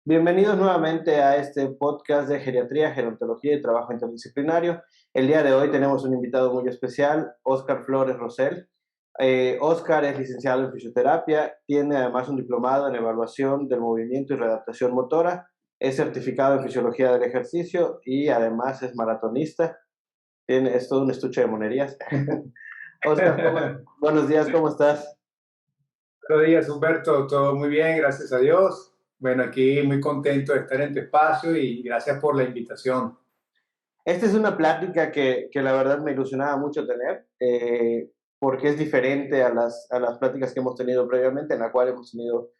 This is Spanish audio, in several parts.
Bienvenidos nuevamente a este podcast de geriatría, gerontología y trabajo interdisciplinario. El día de hoy tenemos un invitado muy especial, Óscar Flores Rosell. Óscar es licenciado en fisioterapia, tiene además un diplomado en evaluación del movimiento y readaptación motora, es certificado en fisiología del ejercicio y además es maratonista. Es todo un estuche de monerías. Óscar, buenos días, ¿cómo estás? Buenos días, Humberto. Todo muy bien, gracias a Dios. Bueno, aquí muy contento de estar en tu espacio y gracias por la invitación. Esta es una plática que la verdad me ilusionaba mucho tener, porque es diferente a las pláticas que hemos tenido previamente, en la cual hemos tenido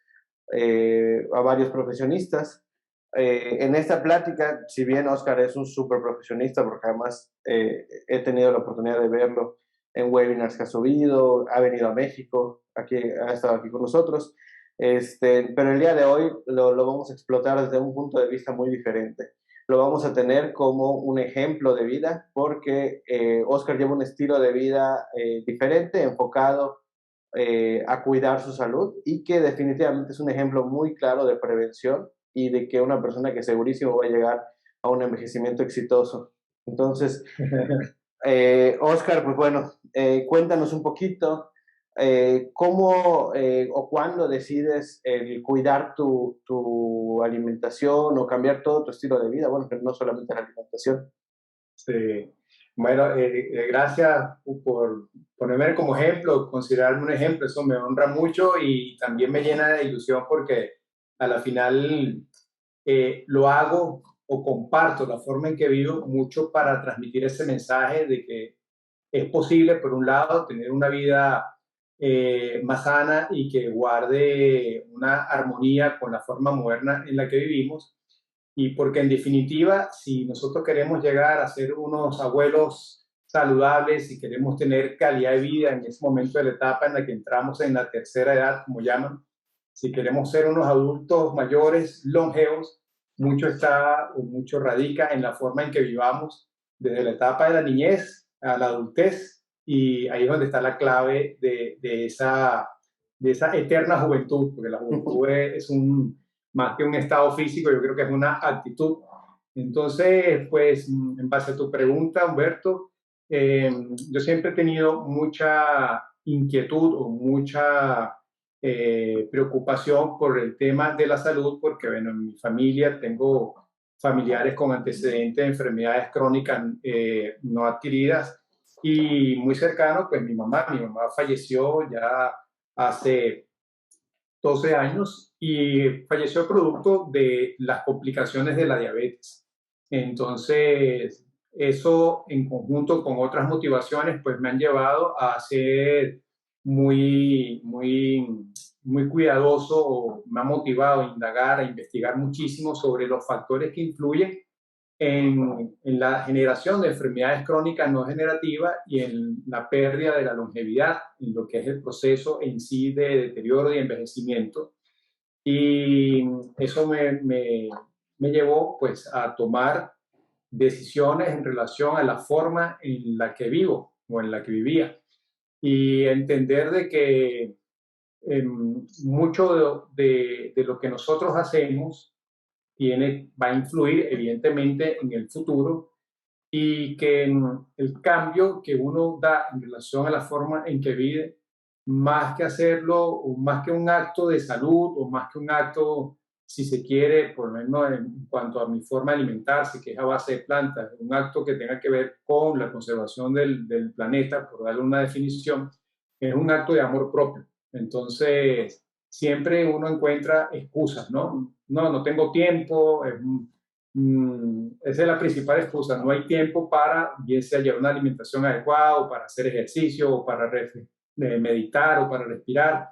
a varios profesionistas. En esta plática, si bien Oscar es un súper profesionista, porque además he tenido la oportunidad de verlo en webinars que ha subido, ha venido a México, aquí, ha estado aquí con nosotros, pero el día de hoy lo vamos a explotar desde un punto de vista muy diferente. Lo vamos a tener como un ejemplo de vida, porque Oscar lleva un estilo de vida diferente, enfocado a cuidar su salud y que definitivamente es un ejemplo muy claro de prevención y de que una persona que segurísimo va a llegar a un envejecimiento exitoso. Entonces, Oscar, pues bueno, cuéntanos un poquito cómo o cuándo decides cuidar tu alimentación o cambiar todo tu estilo de vida, bueno, pero no solamente la alimentación. Sí. Bueno, gracias por ponerme como ejemplo, considerarme un ejemplo. Eso me honra mucho y también me llena de ilusión porque a la final lo hago o comparto la forma en que vivo mucho para transmitir ese mensaje de que es posible, por un lado, tener una vida más sana y que guarde una armonía con la forma moderna en la que vivimos. Y porque en definitiva, si nosotros queremos llegar a ser unos abuelos saludables y queremos tener calidad de vida en ese momento de la etapa en la que entramos en la tercera edad, como llaman, si queremos ser unos adultos mayores, longevos, mucho está o mucho radica en la forma en que vivamos desde la etapa de la niñez a la adultez, y ahí es donde está la clave de esa eterna juventud, porque la juventud es un, más que un estado físico, yo creo que es una actitud. Entonces, pues, en base a tu pregunta, Humberto, yo siempre he tenido mucha inquietud o mucha preocupación por el tema de la salud, porque, bueno, en mi familia tengo familiares con antecedentes de enfermedades crónicas no adquiridas y muy cercano, pues mi mamá falleció ya hace 12 años y falleció producto de las complicaciones de la diabetes. Entonces, eso en conjunto con otras motivaciones, pues me han llevado a ser muy cuidadoso, o me ha motivado a indagar, a investigar muchísimo sobre los factores que influyen en la generación de enfermedades crónicas no generativas y en la pérdida de la longevidad, en lo que es el proceso en sí de deterioro y envejecimiento. Y eso me llevó pues a tomar decisiones en relación a la forma en la que vivo o en la que vivía, y entender de que mucho de lo que nosotros hacemos va a influir evidentemente en el futuro, y que el cambio que uno da en relación a la forma en que vive, más que hacerlo, o más que un acto de salud, o más que un acto, si se quiere, por lo menos en cuanto a mi forma de alimentarse, que es a base de plantas, un acto que tenga que ver con la conservación del planeta, por darle una definición, es un acto de amor propio. Entonces, siempre uno encuentra excusas, ¿no? No, no tengo tiempo, esa es la principal excusa. No hay tiempo para, bien sea llevar una alimentación adecuada, o para hacer ejercicio, o para meditar, o para respirar.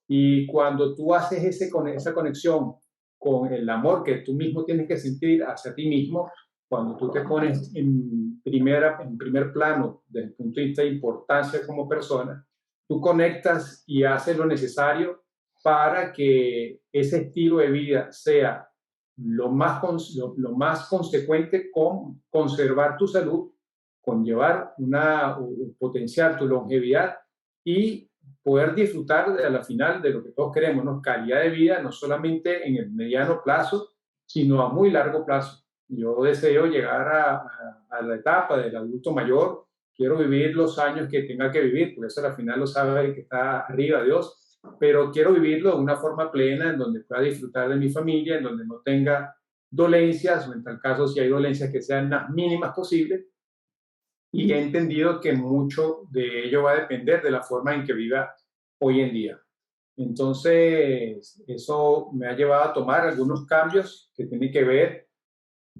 Y cuando tú haces esa conexión con el amor que tú mismo tienes que sentir hacia ti mismo, cuando tú te pones en primer plano desde el punto de vista de importancia como persona, tú conectas y haces lo necesario para que ese estilo de vida sea lo más consecuente con conservar tu salud, con llevar o potenciar tu longevidad y poder disfrutar a la final de lo que todos queremos, ¿no? Calidad de vida, no solamente en el mediano plazo, sino a muy largo plazo. Yo deseo llegar a la etapa del adulto mayor, quiero vivir los años que tenga que vivir, porque eso al final lo sabe el que está arriba, Dios, pero quiero vivirlo de una forma plena, en donde pueda disfrutar de mi familia, en donde no tenga dolencias, o en tal caso, si hay dolencias, que sean las mínimas posibles, y he entendido que mucho de ello va a depender de la forma en que viva hoy en día. Entonces, eso me ha llevado a tomar algunos cambios que tienen que ver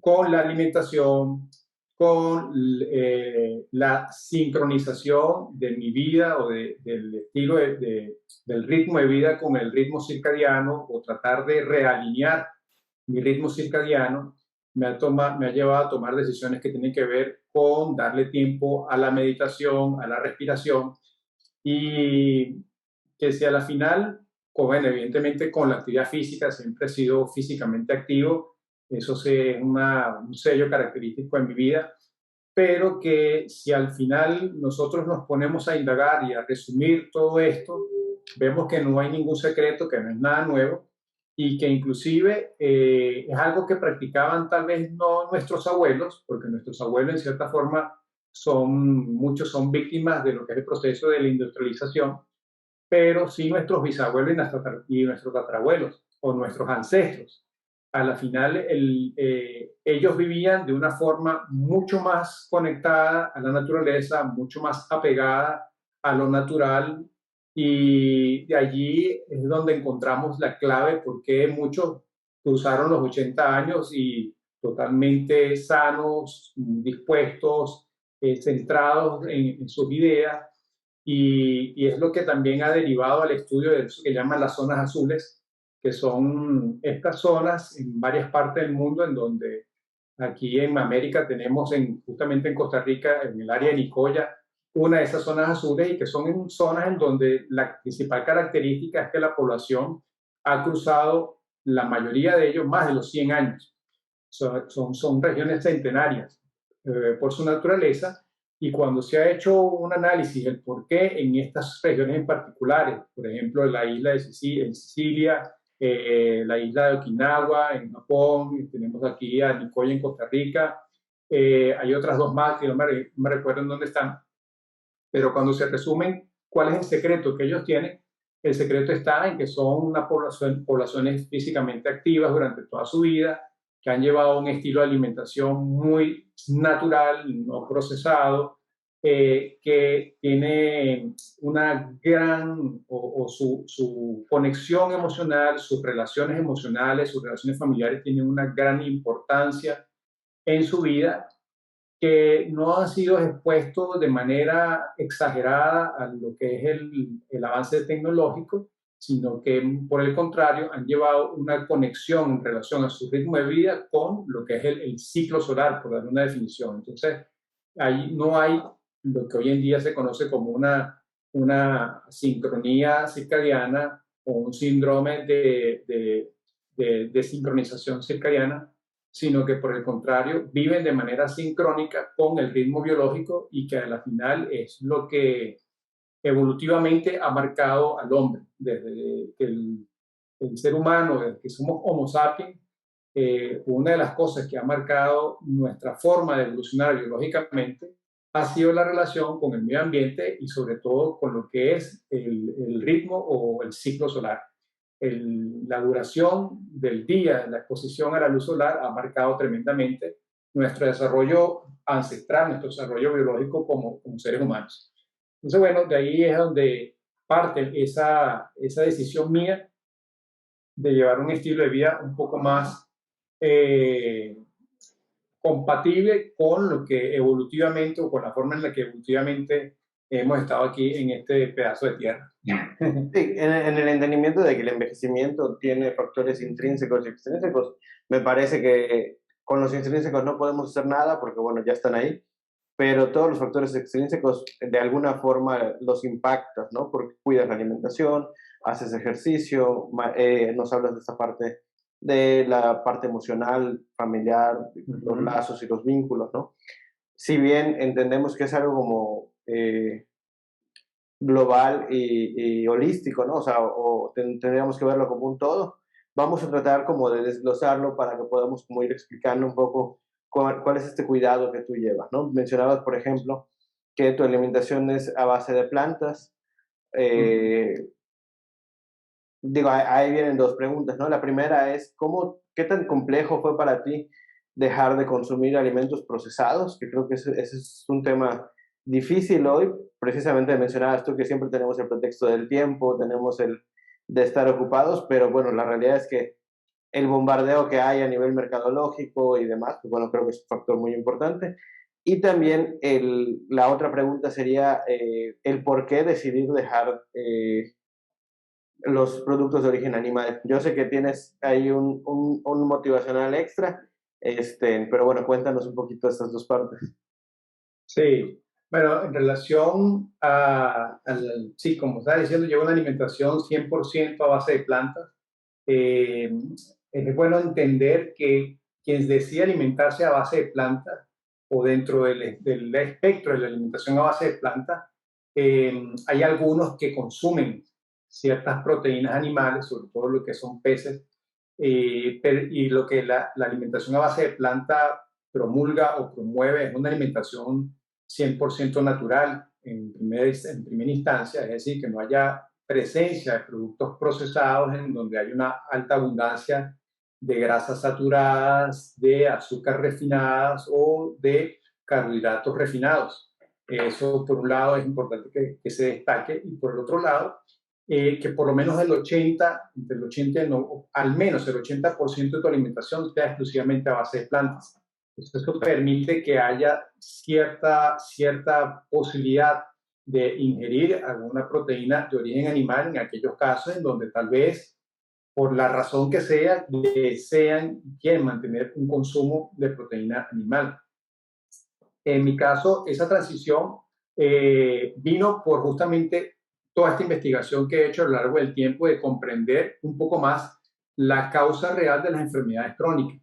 con la alimentación, con la sincronización de mi vida o del estilo del ritmo de vida con el ritmo circadiano, o tratar de realinear mi ritmo circadiano. Me ha llevado a tomar decisiones que tienen que ver con darle tiempo a la meditación, a la respiración, y que si a la final, bueno, evidentemente con la actividad física, siempre he sido físicamente activo, eso es un sello característico en mi vida, pero que si al final nosotros nos ponemos a indagar y a resumir todo esto, vemos que no hay ningún secreto, que no es nada nuevo, y que inclusive es algo que practicaban tal vez no nuestros abuelos, porque nuestros abuelos en cierta forma muchos son víctimas de lo que es el proceso de la industrialización, pero sí nuestros bisabuelos y nuestros tatarabuelos o nuestros ancestros. A la final, ellos vivían de una forma mucho más conectada a la naturaleza, mucho más apegada a lo natural, y de allí es donde encontramos la clave por qué muchos cruzaron los 80 años y totalmente sanos, dispuestos, centrados en sus ideas, y es lo que también ha derivado al estudio de eso que llaman las zonas azules, que son estas zonas en varias partes del mundo, en donde aquí en América tenemos justamente en Costa Rica, en el área de Nicoya, una de esas zonas azules, y que son zonas en donde la principal característica es que la población ha cruzado, la mayoría de ellos, más de los 100 años. Son regiones centenarias por su naturaleza, y cuando se ha hecho un análisis del por qué en estas regiones en particulares, por ejemplo, en la isla de Sicilia, la isla de Okinawa en Japón, y tenemos aquí a Nicoya en Costa Rica, hay otras dos más que no me recuerdo en dónde están, pero cuando se resumen cuál es el secreto que ellos tienen, el secreto está en que son poblaciones físicamente activas durante toda su vida, que han llevado un estilo de alimentación muy natural, no procesado, que tiene una gran, o su conexión emocional, sus relaciones emocionales, sus relaciones familiares tienen una gran importancia en su vida, que no han sido expuestos de manera exagerada a lo que es el avance tecnológico, sino que por el contrario han llevado una conexión en relación a su ritmo de vida con lo que es el ciclo solar, por dar una definición. Entonces, ahí no hay lo que hoy en día se conoce como una sincronía circadiana o un síndrome de sincronización circadiana, sino que por el contrario viven de manera sincrónica con el ritmo biológico, y que a la final es lo que evolutivamente ha marcado al hombre. Desde que el ser humano, desde que somos Homo sapiens, una de las cosas que ha marcado nuestra forma de evolucionar biológicamente ha sido la relación con el medio ambiente, y sobre todo con lo que es el ritmo o el ciclo solar. La duración del día, la exposición a la luz solar ha marcado tremendamente nuestro desarrollo ancestral, nuestro desarrollo biológico como seres humanos. Entonces, bueno, de ahí es donde parte esa decisión mía de llevar un estilo de vida un poco más eh, compatible con lo que evolutivamente, o con la forma en la que evolutivamente hemos estado aquí en este pedazo de tierra. Sí, en el entendimiento de que el envejecimiento tiene factores intrínsecos y extrínsecos, me parece que con los intrínsecos no podemos hacer nada porque, bueno, ya están ahí, pero todos los factores extrínsecos de alguna forma los impactas, ¿no? Porque cuidas la alimentación, haces ejercicio, nos hablas de esta parte, de la parte emocional, familiar, los lazos y los vínculos, ¿no? Si bien entendemos que es algo como global y holístico, ¿no? O sea, tendríamos que verlo como un todo. vamos a tratar como de desglosarlo para que podamos como ir explicando un poco cuál es este cuidado que tú llevas, ¿no? Mencionabas, por ejemplo, que tu alimentación es a base de plantas. Ujú. Eh, Digo, ahí vienen dos preguntas, ¿no? La primera es, qué tan complejo fue para ti dejar de consumir alimentos procesados? Que creo que ese es un tema difícil hoy. Precisamente mencionabas tú que siempre tenemos el pretexto del tiempo, tenemos el de estar ocupados, pero bueno, la realidad es que el bombardeo que hay a nivel mercadológico y demás, pues bueno, creo que es un factor muy importante. Y también la otra pregunta sería el por qué decidir dejar los productos de origen animal. Yo sé que tienes ahí un motivacional extra, pero bueno, cuéntanos un poquito estas dos partes. Sí, bueno, en relación sí, como estaba diciendo, llevo una alimentación 100% a base de plantas. Eh, es bueno entender que quien decide alimentarse a base de plantas o dentro del espectro de la alimentación a base de plantas, hay algunos que consumen ciertas proteínas animales, sobre todo lo que son peces, y lo que la alimentación a base de planta promulga o promueve es una alimentación 100% natural en primera instancia, es decir, que no haya presencia de productos procesados en donde hay una alta abundancia de grasas saturadas, de azúcar refinadas o de carbohidratos refinados. Eso, por un lado, es importante que se destaque, y por el otro lado, que por lo menos entre el 80 y no, al menos el 80% de tu alimentación sea exclusivamente a base de plantas. Esto permite que haya cierta posibilidad de ingerir alguna proteína de origen animal en aquellos casos en donde tal vez, por la razón que sea, desean y quieren mantener un consumo de proteína animal. En mi caso, esa transición vino por justamente toda esta investigación que he hecho a lo largo del tiempo de comprender un poco más la causa real de las enfermedades crónicas.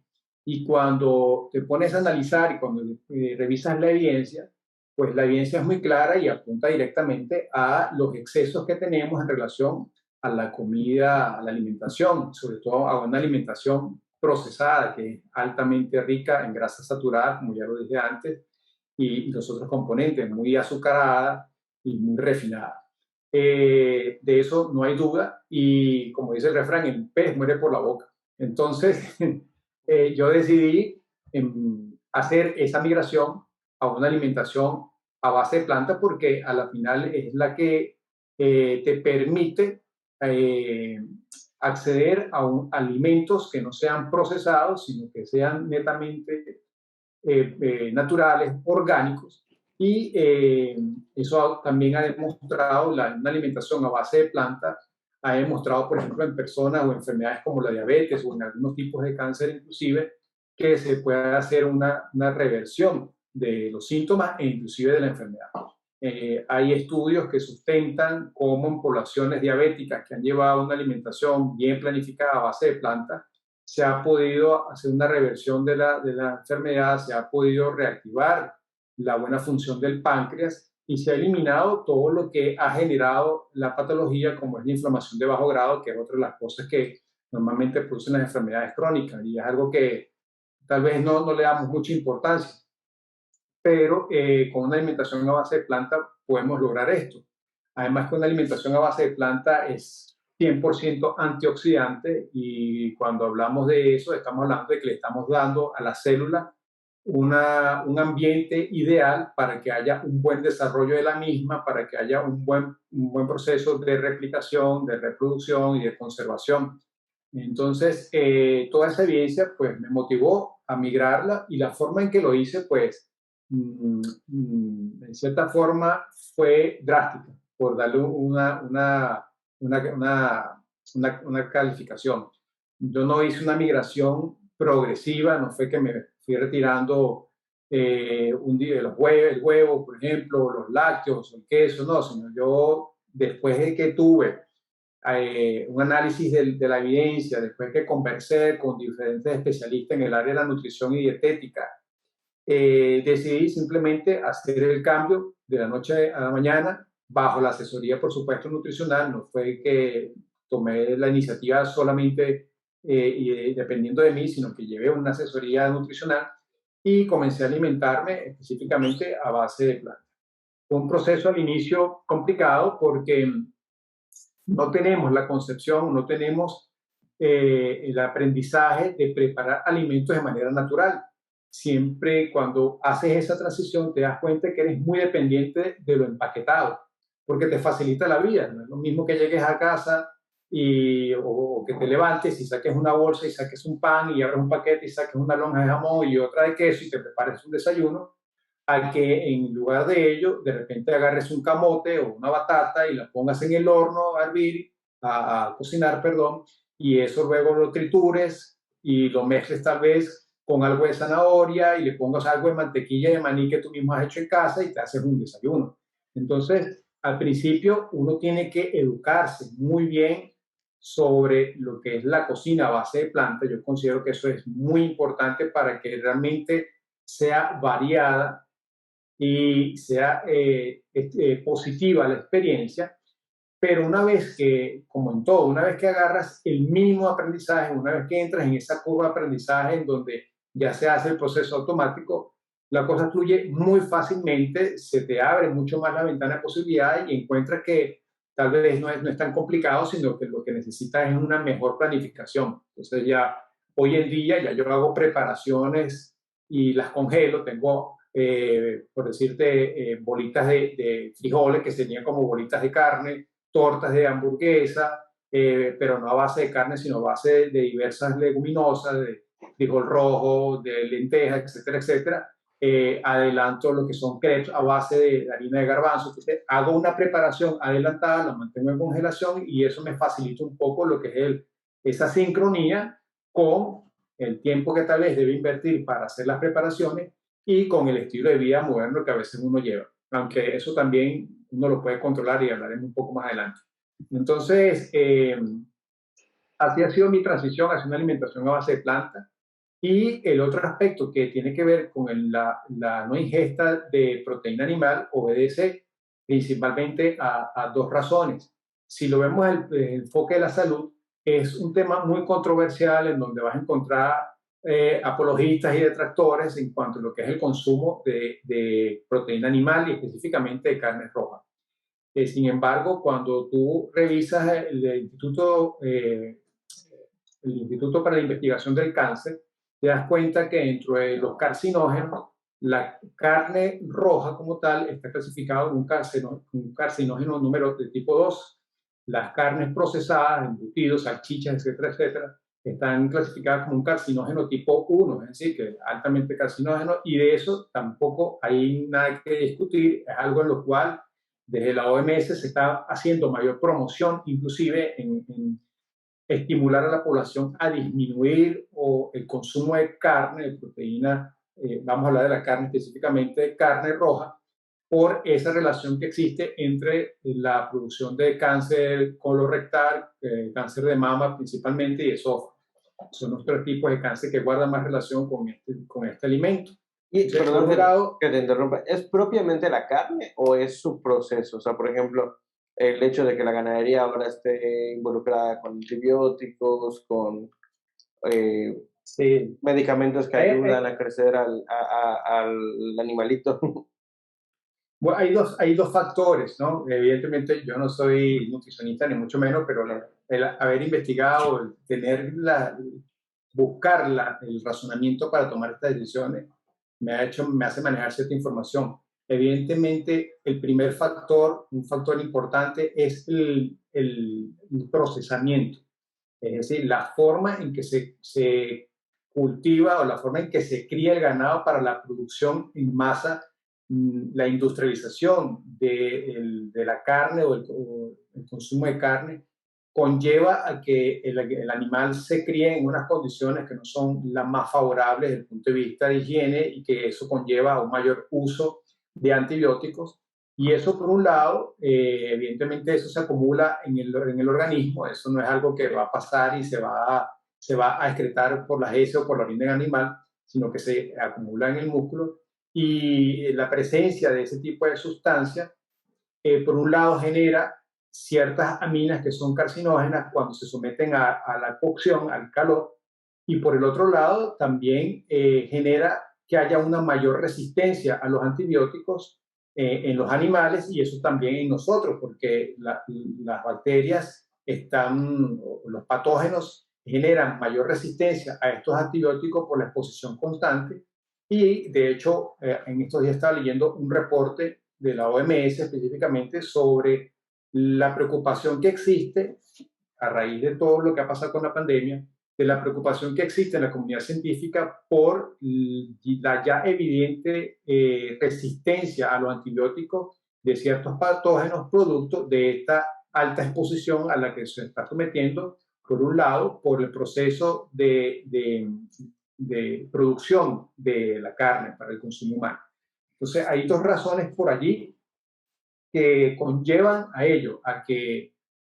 Y cuando te pones a analizar y cuando revisas la evidencia, pues la evidencia es muy clara y apunta directamente a los excesos que tenemos en relación a la comida, a la alimentación, sobre todo a una alimentación procesada que es altamente rica en grasas saturadas, como ya lo dije antes, y los otros componentes, muy azucarada y muy refinada. De eso no hay duda, y como dice el refrán, el pez muere por la boca. Entonces, yo decidí hacer esa migración a una alimentación a base de planta porque a la final es la que te permite eh, acceder a alimentos que no sean procesados, sino que sean netamente naturales, orgánicos, y eso también ha demostrado, una alimentación a base de plantas, ha demostrado, por ejemplo, en personas o enfermedades como la diabetes o en algunos tipos de cáncer inclusive, que se puede hacer una reversión de los síntomas e inclusive de la enfermedad. Hay estudios que sustentan cómo en poblaciones diabéticas que han llevado una alimentación bien planificada a base de plantas, se ha podido hacer una reversión de la enfermedad, se ha podido reactivar la buena función del páncreas y se ha eliminado todo lo que ha generado la patología, como es la inflamación de bajo grado, que es otra de las cosas que normalmente producen las enfermedades crónicas, y es algo que tal vez no le damos mucha importancia, pero con una alimentación a base de planta podemos lograr esto. Además que una alimentación a base de planta es 100% antioxidante, y cuando hablamos de eso estamos hablando de que le estamos dando a la célula un ambiente ideal para que haya un buen desarrollo de la misma, para que haya un buen proceso de replicación, de reproducción y de conservación. Entonces, toda esa evidencia pues me motivó a migrarla, y la forma en que lo hice pues en cierta forma fue drástica, por darle una calificación. Yo no hice una migración progresiva, no fue que me fui retirando un día el huevo, por ejemplo, los lácteos, el queso, no, sino yo después de que tuve un análisis de la evidencia, después que conversé con diferentes especialistas en el área de la nutrición y dietética, decidí simplemente hacer el cambio de la noche a la mañana, bajo la asesoría, por supuesto, nutricional. No fue que tomé la iniciativa solamente dependiendo de mí, sino que llevé una asesoría nutricional y comencé a alimentarme específicamente a base de plantas. Fue un proceso al inicio complicado porque no tenemos la concepción, no tenemos el aprendizaje de preparar alimentos de manera natural. Siempre cuando haces esa transición te das cuenta que eres muy dependiente de lo empaquetado, porque te facilita la vida. No es lo mismo que llegues a casa o que te levantes y saques una bolsa y saques un pan y abres un paquete y saques una lonja de jamón y otra de queso y te prepares un desayuno, a que en lugar de ello, de repente agarres un camote o una batata y la pongas en el horno a hervir, a cocinar, perdón, y eso luego lo tritures y lo mezcles tal vez con algo de zanahoria y le pongas algo de mantequilla de maní que tú mismo has hecho en casa y te haces un desayuno. Entonces, al principio uno tiene que educarse muy bien sobre lo que es la cocina a base de planta. Yo considero que eso es muy importante para que realmente sea variada y sea positiva la experiencia, pero una vez que, como en todo, una vez que agarras el mínimo aprendizaje, una vez que entras en esa curva de aprendizaje en donde ya se hace el proceso automático, la cosa fluye muy fácilmente, se te abre mucho más la ventana de posibilidades y encuentras que tal vez no es tan complicado, sino que lo que necesitas es una mejor planificación. Entonces ya hoy en día ya yo hago preparaciones y las congelo, tengo por decirte, bolitas de frijoles que serían como bolitas de carne, tortas de hamburguesa, pero no a base de carne, sino a base de diversas leguminosas, de frijol rojo, de lentejas, etcétera, etcétera. Adelanto lo que son crepes a base de harina de garbanzo. Entonces, hago una preparación adelantada, la mantengo en congelación y eso me facilita un poco lo que es esa sincronía con el tiempo que tal vez debe invertir para hacer las preparaciones y con el estilo de vida moderno que a veces uno lleva, aunque eso también uno lo puede controlar y hablaremos un poco más adelante. Entonces, así ha sido mi transición hacia una alimentación a base de planta. Y el otro aspecto que tiene que ver con la no ingesta de proteína animal obedece principalmente a dos razones. Si lo vemos desde el enfoque de la salud, es un tema muy controversial en donde vas a encontrar apologistas y detractores en cuanto a lo que es el consumo de proteína animal y específicamente de carne roja. Sin embargo, cuando tú revisas el Instituto para la Investigación del Cáncer, te das cuenta que dentro de los carcinógenos, la carne roja como tal está clasificada como un carcinógeno número de tipo 2. Las carnes procesadas, embutidos, salchichas, etcétera, etcétera, están clasificadas como un carcinógeno tipo 1, es decir, que es altamente carcinógeno, y de eso tampoco hay nada que discutir, es algo en lo cual desde la OMS se está haciendo mayor promoción, inclusive en estimular a la población a disminuir el consumo de carne, de proteína, vamos a hablar de la carne específicamente, de carne roja, por esa relación que existe entre la producción de cáncer colorectal, cáncer de mama principalmente y esófago. Son los tres tipos de cáncer que guardan más relación con este alimento. Y, Entonces, por perdón un lado, que te interrumpa, ¿es propiamente la carne o es su proceso? O sea, por ejemplo, el hecho de que la ganadería ahora esté involucrada con antibióticos, con sí, medicamentos que ayudan a crecer al animalito. bueno, hay dos factores, ¿no? Evidentemente yo no soy nutricionista ni mucho menos, pero el haber investigado, el tener buscar el razonamiento para tomar estas decisiones me hace manejar cierta información. Evidentemente, el primer factor, un factor importante, es el procesamiento, es decir, la forma en que se cultiva o la forma en que se cría el ganado para la producción en masa, la industrialización de la carne o el consumo de carne conlleva a que el animal se críe en unas condiciones que no son las más favorables desde el punto de vista de higiene y que eso conlleva a un mayor uso de antibióticos. Y eso por un lado, evidentemente eso se acumula en el organismo, eso no es algo que va a pasar y se va a excretar por las heces o por la orina del animal, sino que se acumula en el músculo y la presencia de ese tipo de sustancias, por un lado genera ciertas aminas que son carcinógenas cuando se someten a la cocción, al calor, y por el otro lado también genera que haya una mayor resistencia a los antibióticos en los animales y eso también en nosotros, porque las bacterias están, los patógenos generan mayor resistencia a estos antibióticos por la exposición constante. Y de hecho, en estos días estaba leyendo un reporte de la OMS específicamente sobre la preocupación que existe a raíz de todo lo que ha pasado con la pandemia, de la preocupación que existe en la comunidad científica por la ya evidente resistencia a los antibióticos de ciertos patógenos producto de esta alta exposición a la que se está sometiendo, por un lado, por el proceso de producción de la carne para el consumo humano. Entonces, hay dos razones por allí que conllevan a ello, a que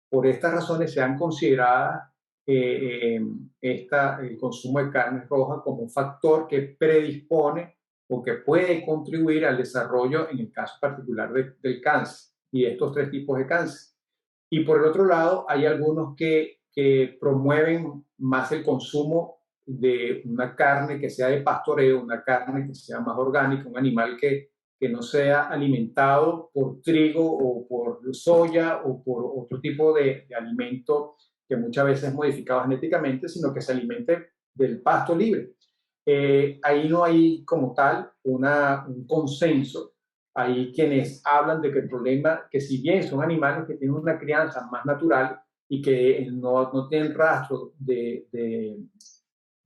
por estas razones sean consideradas el consumo de carne roja como un factor que predispone o que puede contribuir al desarrollo, en el caso particular del cáncer y de estos tres tipos de cáncer. Y por el otro lado, hay algunos que promueven más el consumo de una carne que sea de pastoreo, una carne que sea más orgánica, un animal que no sea alimentado por trigo o por soya o por otro tipo de alimento que muchas veces es modificado genéticamente, sino que se alimente del pasto libre. Ahí no hay como tal un consenso. Hay quienes hablan de que el problema, que si bien son animales que tienen una crianza más natural y que no tienen rastro de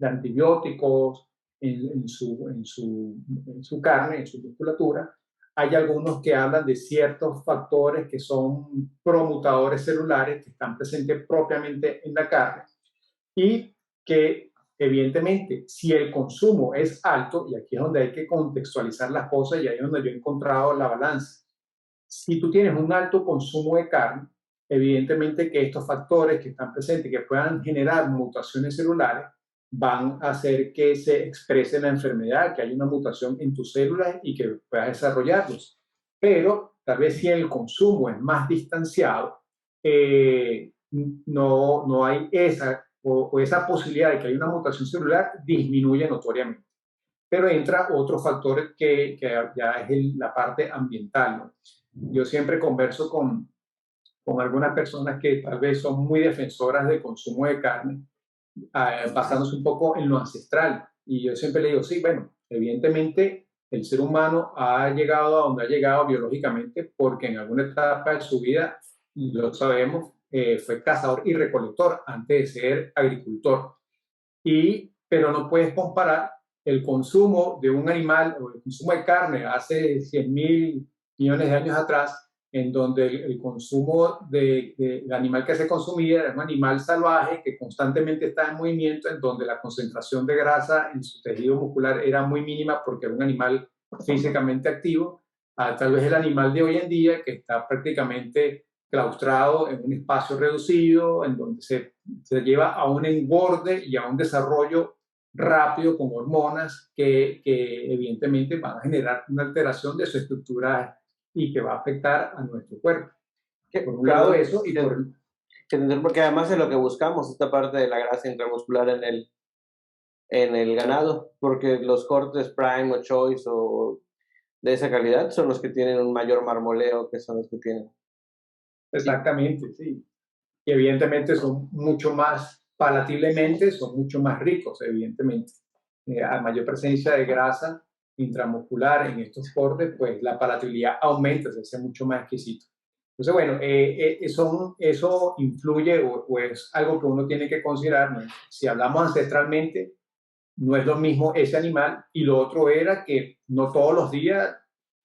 antibióticos en su carne, en su musculatura, hay algunos que hablan de ciertos factores que son promutadores celulares que están presentes propiamente en la carne y que evidentemente si el consumo es alto, y aquí es donde hay que contextualizar las cosas y ahí es donde yo he encontrado la balanza, si tú tienes un alto consumo de carne, evidentemente que estos factores que están presentes, que puedan generar mutaciones celulares, van a hacer que se exprese la enfermedad, que haya una mutación en tus células y que puedas desarrollarlos. Pero tal vez si el consumo es más distanciado, no hay esa posibilidad de que haya una mutación celular, disminuye notoriamente. Pero entra otro factor que ya es la parte ambiental, ¿no? Yo siempre converso con algunas personas que tal vez son muy defensoras del consumo de carne, basándose un poco en lo ancestral. Y yo siempre le digo, sí, bueno, evidentemente el ser humano ha llegado a donde ha llegado biológicamente porque en alguna etapa de su vida, lo sabemos, fue cazador y recolector antes de ser agricultor. Pero no puedes comparar el consumo de un animal o el consumo de carne hace 100.000 millones de años atrás, en donde el consumo del animal que se consumía era un animal salvaje que constantemente estaba en movimiento, en donde la concentración de grasa en su tejido muscular era muy mínima porque era un animal físicamente activo, a tal vez el animal de hoy en día que está prácticamente claustrado en un espacio reducido, en donde se lleva a un engorde y a un desarrollo rápido con hormonas que evidentemente van a generar una alteración de su estructura y que va a afectar a nuestro cuerpo. Por un lado eso y por... Porque además es lo que buscamos, esta parte de la grasa intramuscular en el ganado, porque los cortes Prime o Choice o de esa calidad son los que tienen un mayor marmoleo que son los que tienen. Exactamente, sí. Y evidentemente son mucho más, palatiblemente, son mucho más ricos, evidentemente. A mayor presencia de grasa intramuscular en estos cortes, pues la palatabilidad aumenta, se hace mucho más exquisito. Entonces, bueno, eso influye o es algo que uno tiene que considerar, ¿no? Si hablamos ancestralmente, no es lo mismo ese animal y lo otro era que no todos los días,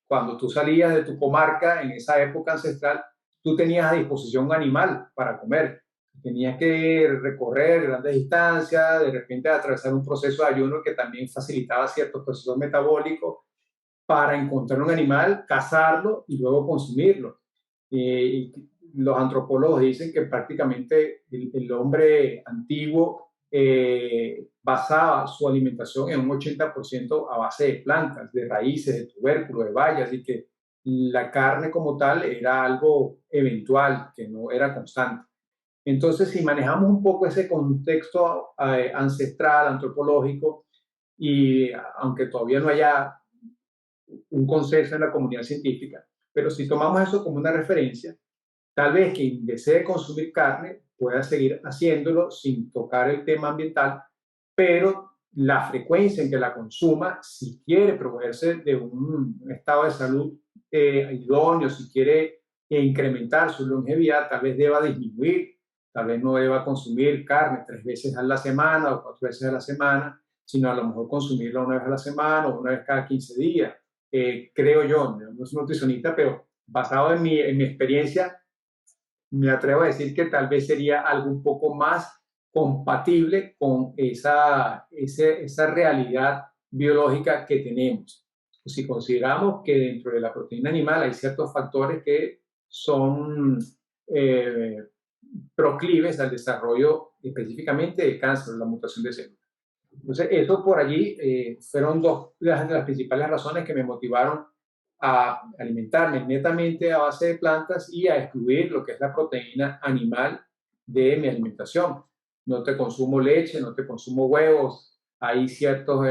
cuando tú salías de tu comarca en esa época ancestral, tú tenías a disposición un animal para comer. Tenías que recorrer grandes distancias, de repente atravesar un proceso de ayuno que también facilitaba ciertos procesos metabólicos para encontrar un animal, cazarlo y luego consumirlo. Y los antropólogos dicen que prácticamente el hombre antiguo basaba su alimentación en un 80% a base de plantas, de raíces, de tubérculos, de bayas, y que la carne como tal era algo eventual, que no era constante. Entonces, si manejamos un poco ese contexto ancestral, antropológico, y aunque todavía no haya un consenso en la comunidad científica, pero si tomamos eso como una referencia, tal vez quien desee consumir carne pueda seguir haciéndolo sin tocar el tema ambiental, pero la frecuencia en que la consuma, si quiere proveerse de un estado de salud idóneo, si quiere incrementar su longevidad, tal vez deba disminuir, tal vez no deba consumir carne 3 veces a la semana o 4 veces a la semana, sino a lo mejor consumirla una vez a la semana o una vez cada 15 días. Creo yo, no soy nutricionista, pero basado en mi experiencia, me atrevo a decir que tal vez sería algo un poco más compatible con esa realidad biológica que tenemos. Si consideramos que dentro de la proteína animal hay ciertos factores que son eh, proclives al desarrollo específicamente de cáncer, la mutación de células. Entonces, eso por allí fueron dos de las principales razones que me motivaron a alimentarme netamente a base de plantas y a excluir lo que es la proteína animal de mi alimentación. No te consumo leche, no te consumo huevos. Hay ciertos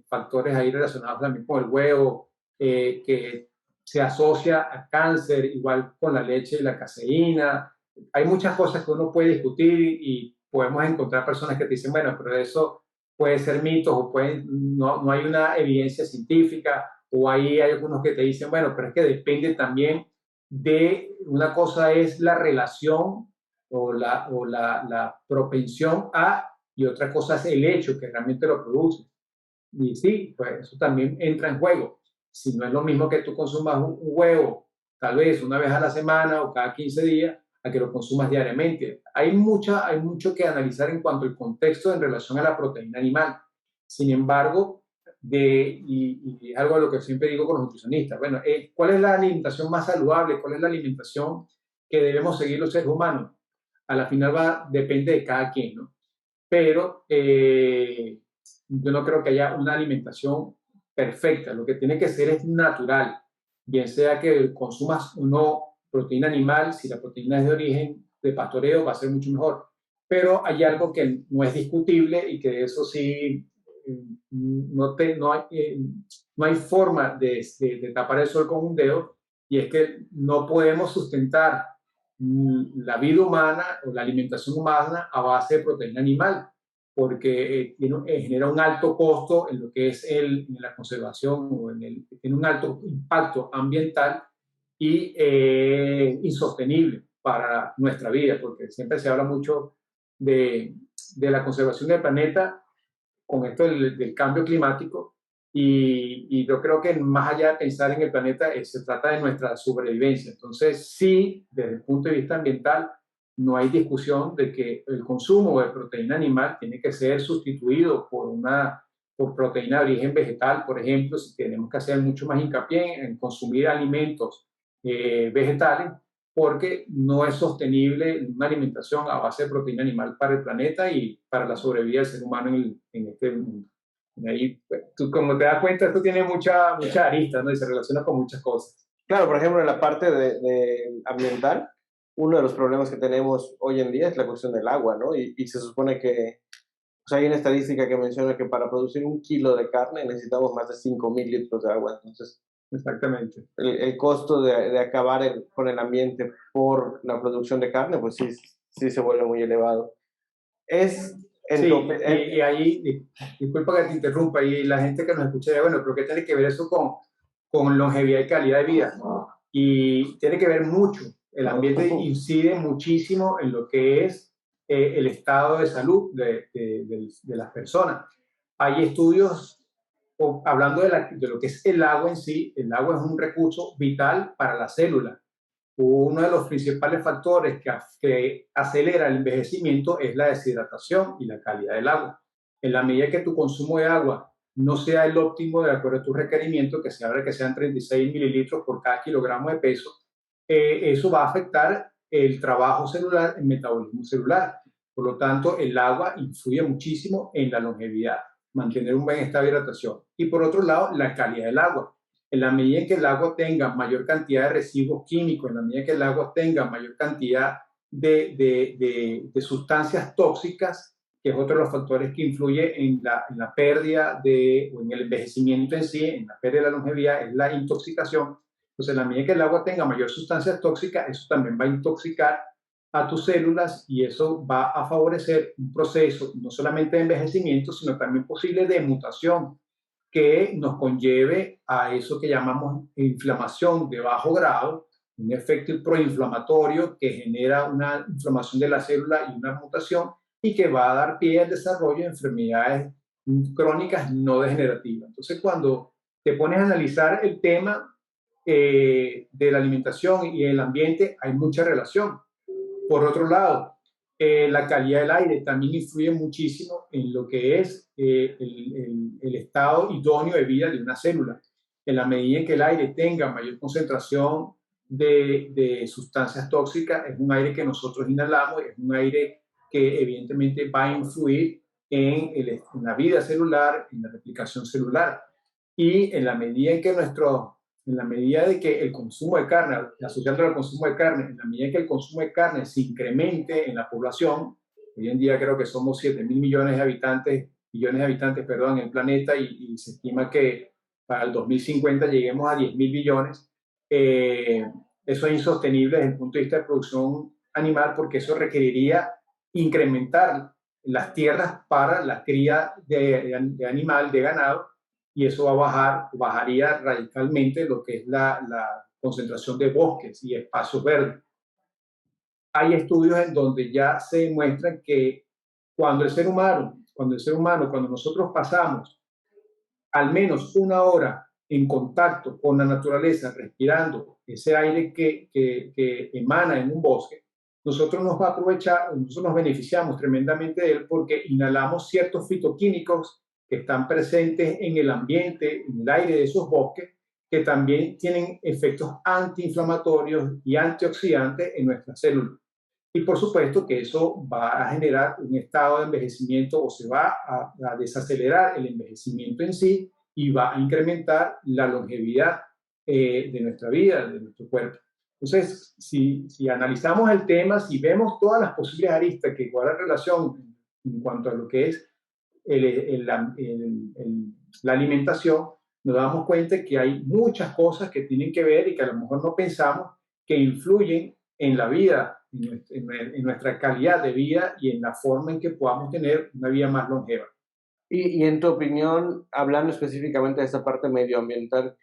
factores ahí relacionados también con el huevo que se asocia a cáncer, igual con la leche y la caseína. Hay muchas cosas que uno puede discutir y podemos encontrar personas que te dicen, bueno, pero eso puede ser mitos o no hay una evidencia científica o ahí hay algunos que te dicen, bueno, pero es que depende también de, una cosa es la relación la propensión a, y otra cosa es el hecho que realmente lo produce. Y sí, pues eso también entra en juego. Si no es lo mismo que tú consumas un huevo, tal vez una vez a la semana o cada 15 días, a que lo consumas diariamente. Hay mucho que analizar en cuanto al contexto en relación a la proteína animal. Sin embargo, y es algo de lo que siempre digo con los nutricionistas, bueno, ¿cuál es la alimentación más saludable? ¿Cuál es la alimentación que debemos seguir los seres humanos? A la final depende de cada quien, ¿no? Pero yo no creo que haya una alimentación perfecta. Lo que tiene que ser es natural, bien sea que consumas o no proteína animal, si la proteína es de origen de pastoreo va a ser mucho mejor. Pero hay algo que no es discutible y que eso sí no hay forma de tapar el sol con un dedo, y es que no podemos sustentar la vida humana o la alimentación humana a base de proteína animal, porque genera un alto costo en lo que es en la conservación o tiene un alto impacto ambiental y insostenible para nuestra vida, porque siempre se habla mucho de la conservación del planeta con esto del cambio climático, y yo creo que más allá de pensar en el planeta, se trata de nuestra sobrevivencia. Entonces, sí, desde el punto de vista ambiental, no hay discusión de que el consumo de proteína animal tiene que ser sustituido por proteína de origen vegetal, por ejemplo, si tenemos que hacer mucho más hincapié en consumir alimentos vegetales, porque no es sostenible una alimentación a base de proteína animal para el planeta y para la sobrevida del ser humano en este mundo. Y ahí, pues, tú, como te das cuenta, esto tiene mucha arista, ¿no? Y se relaciona con muchas cosas. Claro, por ejemplo, en la parte de ambiental, uno de los problemas que tenemos hoy en día es la cuestión del agua, ¿no? Y se supone que, o sea, hay una estadística que menciona que para producir 1 kilo de carne necesitamos más de 5.000 litros de agua. Entonces, Exactamente. el costo de acabar con el ambiente por la producción de carne, pues sí, sí se vuelve muy elevado. Es en Sí, tope, y ahí, disculpa que te interrumpa, y la gente que nos escucha, bueno, pero ¿qué tiene que ver eso con longevidad y calidad de vida? Y tiene que ver mucho. El ambiente incide muchísimo en lo que es el estado de salud de las personas. Hay estudios hablando de lo que es el agua en sí. El agua es un recurso vital para la célula. Uno de los principales factores que acelera el envejecimiento es la deshidratación y la calidad del agua. En la medida que tu consumo de agua no sea el óptimo de acuerdo a tus requerimientos, que se habla que sean 36 mililitros por cada kilogramo de peso, eso va a afectar el trabajo celular, el metabolismo celular. Por lo tanto, el agua influye muchísimo en la longevidad, mantener un buen estado de hidratación. Y por otro lado, la calidad del agua. En la medida en que el agua tenga mayor cantidad de residuos químicos, en la medida en que el agua tenga mayor cantidad de sustancias tóxicas, que es otro de los factores que influye en la pérdida o en el envejecimiento en sí, en la pérdida de la longevidad, es la intoxicación. Entonces, en la medida que el agua tenga mayor sustancias tóxicas, eso también va a intoxicar a tus células y eso va a favorecer un proceso no solamente de envejecimiento, sino también posible de mutación que nos conlleve a eso que llamamos inflamación de bajo grado, un efecto proinflamatorio que genera una inflamación de la célula y una mutación y que va a dar pie al desarrollo de enfermedades crónicas no degenerativas. Entonces, cuando te pones a analizar el tema de la alimentación y el ambiente, hay mucha relación. Por otro lado, la calidad del aire también influye muchísimo en lo que es el estado idóneo de vida de una célula. En la medida en que el aire tenga mayor concentración de sustancias tóxicas, es un aire que nosotros inhalamos, es un aire que evidentemente va a influir en la vida celular, en la replicación celular. Y en la medida en que en la medida de que el consumo de carne, asociándolo al consumo de carne, en la medida que el consumo de carne se incremente en la población, hoy en día creo que somos 7.000 millones de habitantes, perdón, en el planeta y se estima que para el 2050 lleguemos a 10.000 billones. Eso es insostenible desde el punto de vista de producción animal porque eso requeriría incrementar las tierras para la cría de animal, de ganado, y eso bajaría radicalmente lo que es la concentración de bosques y espacios verdes. Hay estudios en donde ya se demuestra que cuando nosotros pasamos al menos una hora en contacto con la naturaleza, respirando ese aire que emana en un bosque, nosotros nos beneficiamos tremendamente de él porque inhalamos ciertos fitoquímicos que están presentes en el ambiente, en el aire de esos bosques, que también tienen efectos antiinflamatorios y antioxidantes en nuestras células. Y por supuesto que eso va a generar un estado de envejecimiento o se va a desacelerar el envejecimiento en sí y va a incrementar la longevidad de nuestra vida, de nuestro cuerpo. Entonces, si analizamos el tema, si vemos todas las posibles aristas que guardan relación en cuanto a lo que es la alimentación, nos damos cuenta que hay muchas cosas que tienen que ver y que a lo mejor no pensamos que influyen en la vida, en nuestra calidad de vida y en la forma en que podamos tener una vida más longeva. Y en tu opinión, hablando específicamente de esta parte medioambiental,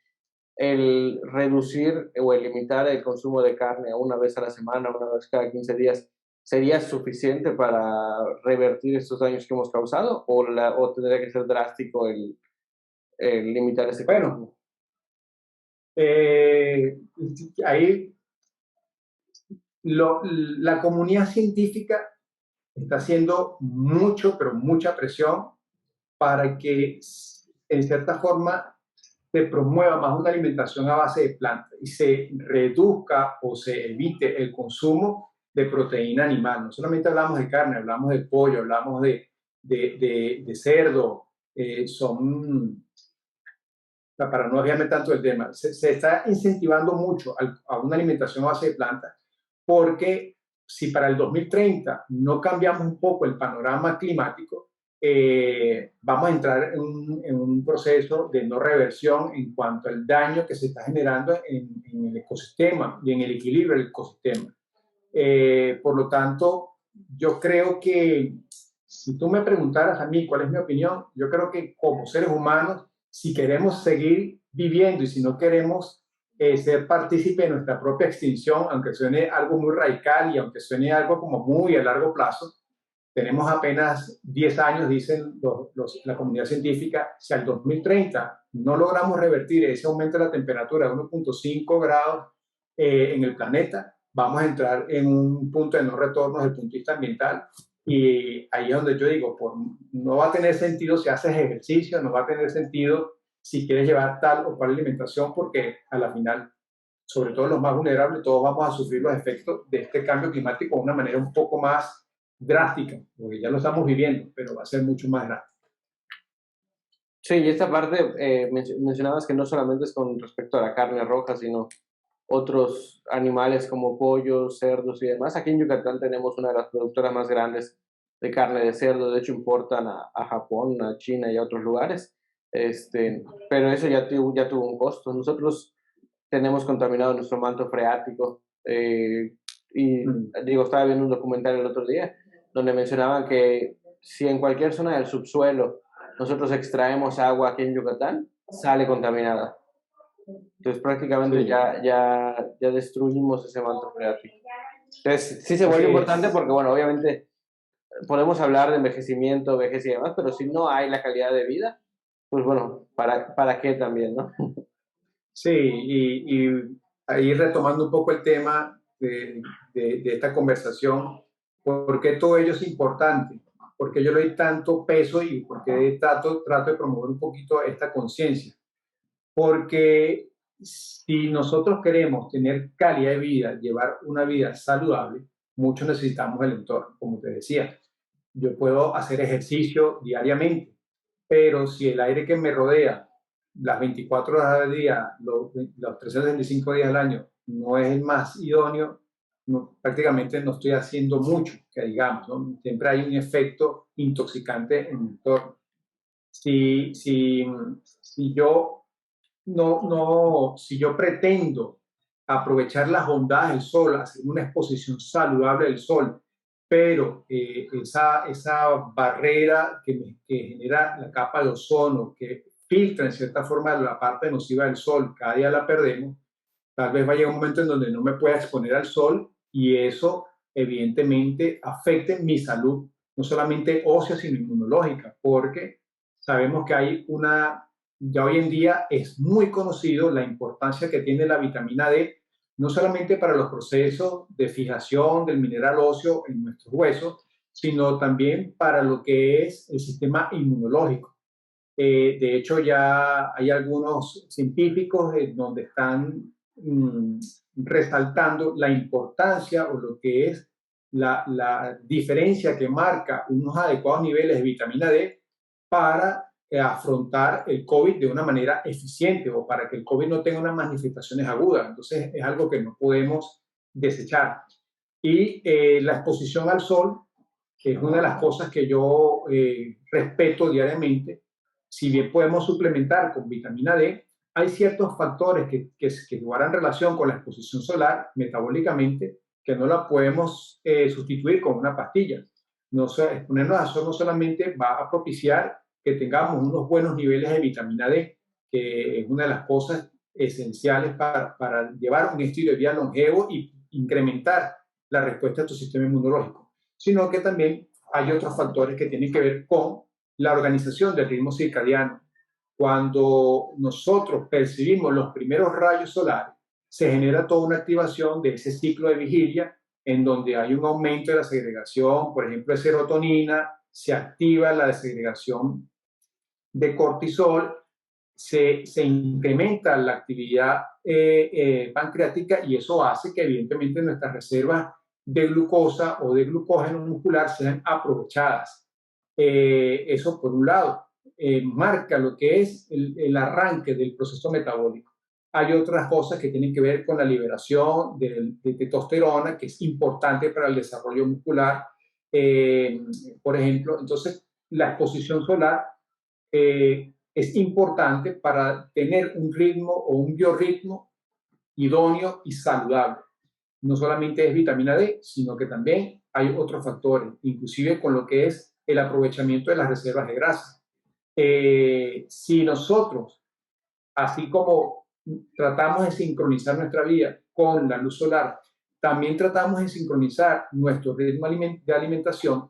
el reducir o el limitar el consumo de carne una vez a la semana, una vez cada 15 días, ¿sería suficiente para revertir estos daños que hemos causado o tendría que ser drástico el limitar ese consumo? Bueno, ahí la comunidad científica está haciendo mucho, pero mucha presión para que en cierta forma se promueva más una alimentación a base de plantas y se reduzca o se evite el consumo de proteína animal. No solamente hablamos de carne, hablamos de pollo, hablamos de cerdo, para no desviarme tanto del tema, se está incentivando mucho a una alimentación a base de plantas porque si para el 2030 no cambiamos un poco el panorama climático, vamos a entrar en un proceso de no reversión en cuanto al daño que se está generando en el ecosistema y en el equilibrio del ecosistema. Por lo tanto, yo creo que si tú me preguntaras a mí cuál es mi opinión, yo creo que como seres humanos, si queremos seguir viviendo y si no queremos ser partícipe de nuestra propia extinción, aunque suene algo muy radical y aunque suene algo como muy a largo plazo, tenemos apenas 10 años, dicen la comunidad científica, si al 2030 no logramos revertir ese aumento de la temperatura de 1.5 grados en el planeta, vamos a entrar en un punto de no retorno desde el punto de vista ambiental. Y ahí es donde yo digo, no va a tener sentido si haces ejercicio, no va a tener sentido si quieres llevar tal o cual alimentación, porque a la final, sobre todo los más vulnerables, todos vamos a sufrir los efectos de este cambio climático de una manera un poco más drástica, porque ya lo estamos viviendo, pero va a ser mucho más drástico. Sí, y esta parte mencionabas que no solamente es con respecto a la carne roja, sino otros animales como pollos, cerdos y demás. Aquí en Yucatán tenemos una de las productoras más grandes de carne de cerdo. De hecho, importan a Japón, a China y a otros lugares. Pero eso ya tuvo un costo. Nosotros tenemos contaminado nuestro manto freático. Y Mm. digo, estaba viendo un documental el otro día donde mencionaban que si en cualquier zona del subsuelo nosotros extraemos agua aquí en Yucatán, sale contaminada. Entonces prácticamente Sí, ya destruimos ese manto freático. Entonces sí se así vuelve importante es. porque, bueno, obviamente podemos hablar de envejecimiento, vejez y demás, pero si no hay la calidad de vida, pues bueno, para qué también, ¿no? Sí, y ahí retomando un poco el tema de esta conversación, ¿por qué todo ello es importante? Porque yo le doy tanto peso y porque trato de promover un poquito esta conciencia. Porque si nosotros queremos tener calidad de vida, llevar una vida saludable, mucho necesitamos el entorno, como te decía. Yo puedo hacer ejercicio diariamente, pero si el aire que me rodea las 24 horas del día, los 365 días al año, no es el más idóneo, prácticamente no estoy haciendo mucho, que digamos, ¿no? Siempre hay un efecto intoxicante en el entorno. Si, si, si yo si yo pretendo aprovechar las ondas del sol, hacer una exposición saludable del sol, pero esa barrera que genera la capa de ozono, que filtra en cierta forma la parte nociva del sol, cada día la perdemos, tal vez va a llegar un momento en donde no me pueda exponer al sol y eso evidentemente afecte mi salud, no solamente ósea, sino inmunológica, porque sabemos que ya hoy en día es muy conocido la importancia que tiene la vitamina D, no solamente para los procesos de fijación del mineral óseo en nuestros huesos, sino también para lo que es el sistema inmunológico. De hecho, ya hay algunos científicos donde están mm, resaltando la importancia o lo que es la diferencia que marca unos adecuados niveles de vitamina D para afrontar el COVID de una manera eficiente o para que el COVID no tenga unas manifestaciones agudas. Entonces, es algo que no podemos desechar. Y la exposición al sol, que es una de las cosas que yo respeto diariamente, si bien podemos suplementar con vitamina D, hay ciertos factores que guardan relación con la exposición solar metabólicamente que no la podemos sustituir con una pastilla. No, exponernos al sol no solamente va a propiciar que tengamos unos buenos niveles de vitamina D, que es una de las cosas esenciales para llevar un estilo de vida longevo y incrementar la respuesta de tu sistema inmunológico, sino que también hay otros factores que tienen que ver con la organización del ritmo circadiano. Cuando nosotros percibimos los primeros rayos solares, se genera toda una activación de ese ciclo de vigilia en donde hay un aumento de la segregación, por ejemplo, de serotonina, se activa la segregación de cortisol, se incrementa la actividad pancreática y eso hace que evidentemente nuestras reservas de glucosa o de glucógeno muscular sean aprovechadas. Eso por un lado, marca lo que es el arranque del proceso metabólico. Hay otras cosas que tienen que ver con la liberación de testosterona, que es importante para el desarrollo muscular. Por ejemplo, entonces la exposición solar es importante para tener un ritmo o un biorritmo idóneo y saludable. No solamente es vitamina D, sino que también hay otros factores, inclusive con lo que es el aprovechamiento de las reservas de grasa. Si nosotros, así como tratamos de sincronizar nuestra vida con la luz solar, también tratamos de sincronizar nuestro ritmo de alimentación,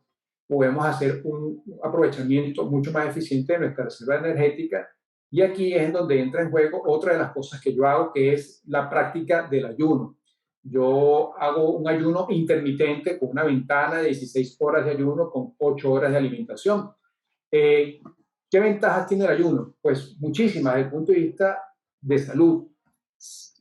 podemos hacer un aprovechamiento mucho más eficiente de nuestra reserva energética. Y aquí es en donde entra en juego otra de las cosas que yo hago, que es la práctica del ayuno. Yo hago un ayuno intermitente con una ventana de 16 horas de ayuno con 8 horas de alimentación. Eh, ¿Qué ventajas tiene el ayuno? Pues muchísimas desde el punto de vista de salud.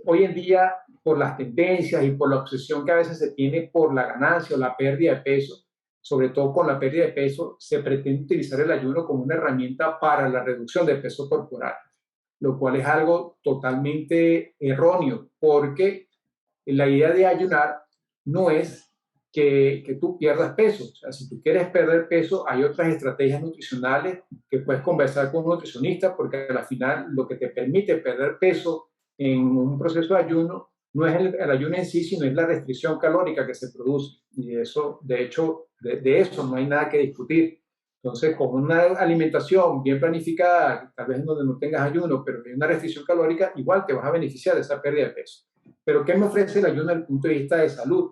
Hoy en día, por las tendencias y por la obsesión que a veces se tiene por la ganancia o la pérdida de peso, sobre todo con la pérdida de peso, se pretende utilizar el ayuno como una herramienta para la reducción de peso corporal, lo cual es algo totalmente erróneo, porque la idea de ayunar no es que tú pierdas peso. O sea, si tú quieres perder peso, hay otras estrategias nutricionales que puedes conversar con un nutricionista, porque al final lo que te permite perder peso en un proceso de ayuno no es el ayuno en sí, sino es la restricción calórica que se produce. Y eso, de hecho, de eso no hay nada que discutir. Entonces, con una alimentación bien planificada, tal vez en donde no tengas ayuno, pero que hay una restricción calórica, igual te vas a beneficiar de esa pérdida de peso. Pero ¿qué me ofrece el ayuno desde el punto de vista de salud?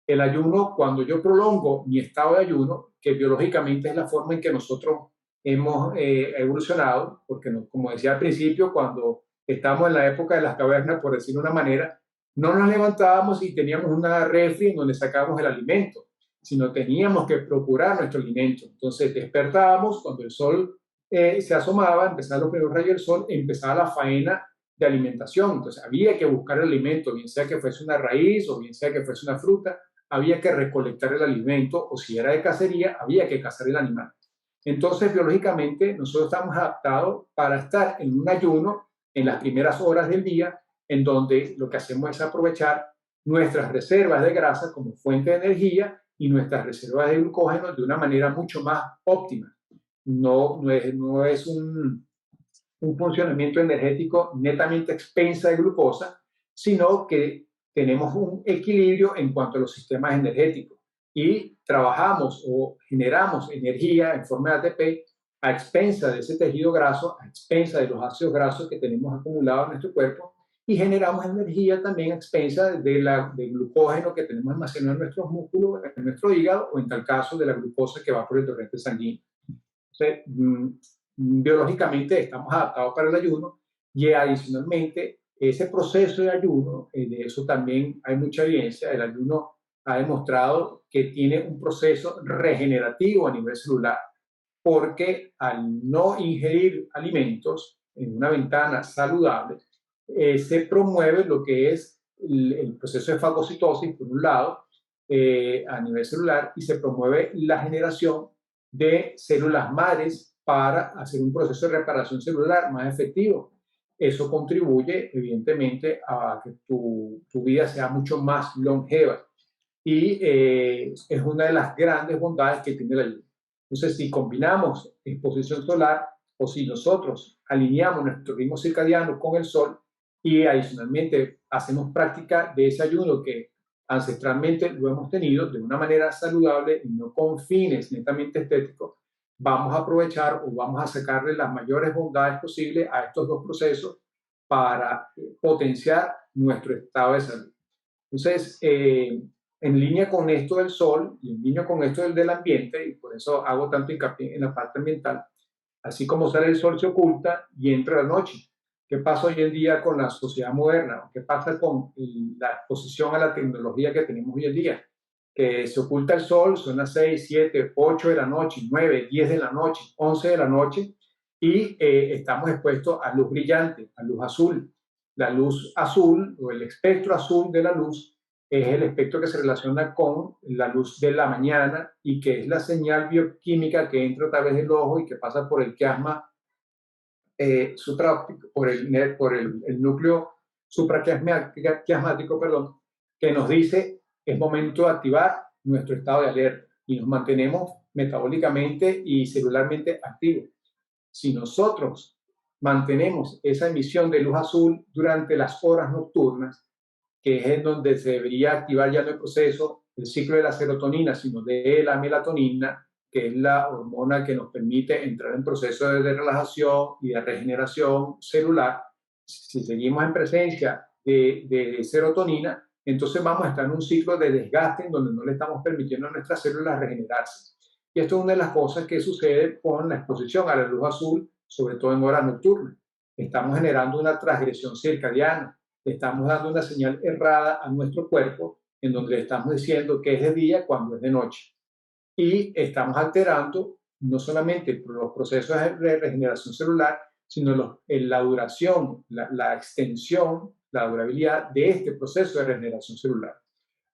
El ayuno, cuando yo prolongo mi estado de ayuno, que biológicamente es la forma en que nosotros hemos evolucionado, porque como decía al principio, cuando estamos en la época de las cavernas, por decirlo de una manera, no nos levantábamos y teníamos una refri en donde sacábamos el alimento, sino teníamos que procurar nuestro alimento. Entonces despertábamos cuando el sol se asomaba, empezaban los primeros rayos del sol, empezaba la faena de alimentación. Entonces había que buscar el alimento, bien sea que fuese una raíz o bien sea que fuese una fruta, había que recolectar el alimento, o si era de cacería, había que cazar el animal. Entonces, biológicamente, nosotros estamos adaptados para estar en un ayuno en las primeras horas del día, en donde lo que hacemos es aprovechar nuestras reservas de grasa como fuente de energía y nuestras reservas de glucógeno de una manera mucho más óptima. No es un funcionamiento energético netamente expensa de glucosa, sino que tenemos un equilibrio en cuanto a los sistemas energéticos y trabajamos o generamos energía en forma de ATP a expensa de ese tejido graso, a expensa de los ácidos grasos que tenemos acumulados en nuestro cuerpo, y generamos energía también a expensa del glucógeno que tenemos almacenado en nuestros músculos, en nuestro hígado, o en tal caso de la glucosa que va por el torrente sanguíneo. Entonces, biológicamente estamos adaptados para el ayuno, y adicionalmente ese proceso de ayuno, de eso también hay mucha evidencia. El ayuno ha demostrado que tiene un proceso regenerativo a nivel celular, porque al no ingerir alimentos en una ventana saludable, se promueve lo que es el proceso de fagocitosis, por un lado, a nivel celular, y se promueve la generación de células madres para hacer un proceso de reparación celular más efectivo. Eso contribuye, evidentemente, a que tu vida sea mucho más longeva, y es una de las grandes bondades que tiene el ayuno. Entonces, si combinamos exposición solar, o si nosotros alineamos nuestro ritmo circadiano con el sol y adicionalmente hacemos práctica de ese ayuno que ancestralmente lo hemos tenido de una manera saludable y no con fines netamente estéticos, vamos a aprovechar o vamos a sacarle las mayores bondades posibles a estos dos procesos para potenciar nuestro estado de salud. Entonces, en línea con esto del sol y en línea con esto del ambiente, y por eso hago tanto hincapié en la parte ambiental, así como sale el sol se oculta y entra la noche. ¿Qué pasa hoy en día con la sociedad moderna? ¿Qué pasa con la exposición a la tecnología que tenemos hoy en día? Que se oculta el sol, son las 6, 7, 8 de la noche, 9, 10 de la noche, 11 de la noche, y estamos expuestos a luz brillante, a luz azul. La luz azul o el espectro azul de la luz es el espectro que se relaciona con la luz de la mañana y que es la señal bioquímica que entra a través del ojo y que pasa por el quiasma supraóptico, el núcleo supraquiasmático, perdón, que nos dice es momento de activar nuestro estado de alerta y nos mantenemos metabólicamente y celularmente activos. Si nosotros mantenemos esa emisión de luz azul durante las horas nocturnas, que es en donde se debería activar ya no el proceso, el ciclo de la serotonina, sino de la melatonina, que es la hormona que nos permite entrar en proceso de relajación y de regeneración celular. Si seguimos en presencia de serotonina, entonces vamos a estar en un ciclo de desgaste en donde no le estamos permitiendo a nuestras células regenerarse. Y esto es una de las cosas que sucede con la exposición a la luz azul, sobre todo en horas nocturnas. Estamos generando una transgresión circadiana, le estamos dando una señal errada a nuestro cuerpo en donde le estamos diciendo que es de día cuando es de noche. Y estamos alterando no solamente los procesos de regeneración celular, sino la duración, la extensión, la durabilidad de este proceso de regeneración celular.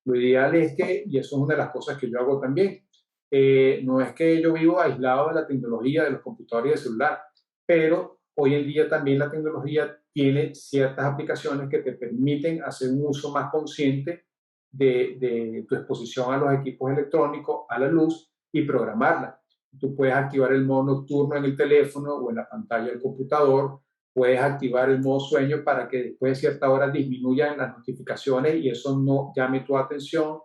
Lo ideal es que, y eso es una de las cosas que yo hago también, No es que yo vivo aislado de la tecnología, de los computadores y del celular, pero hoy en día también la tecnología tiene ciertas aplicaciones que te permiten hacer un uso más consciente de tu exposición a los equipos electrónicos, a la luz y programarla. Tú puedes activar el modo nocturno en el teléfono o en la pantalla del computador, puedes activar el modo sueño para que después de cierta hora disminuyan las notificaciones y eso no llame tu atención.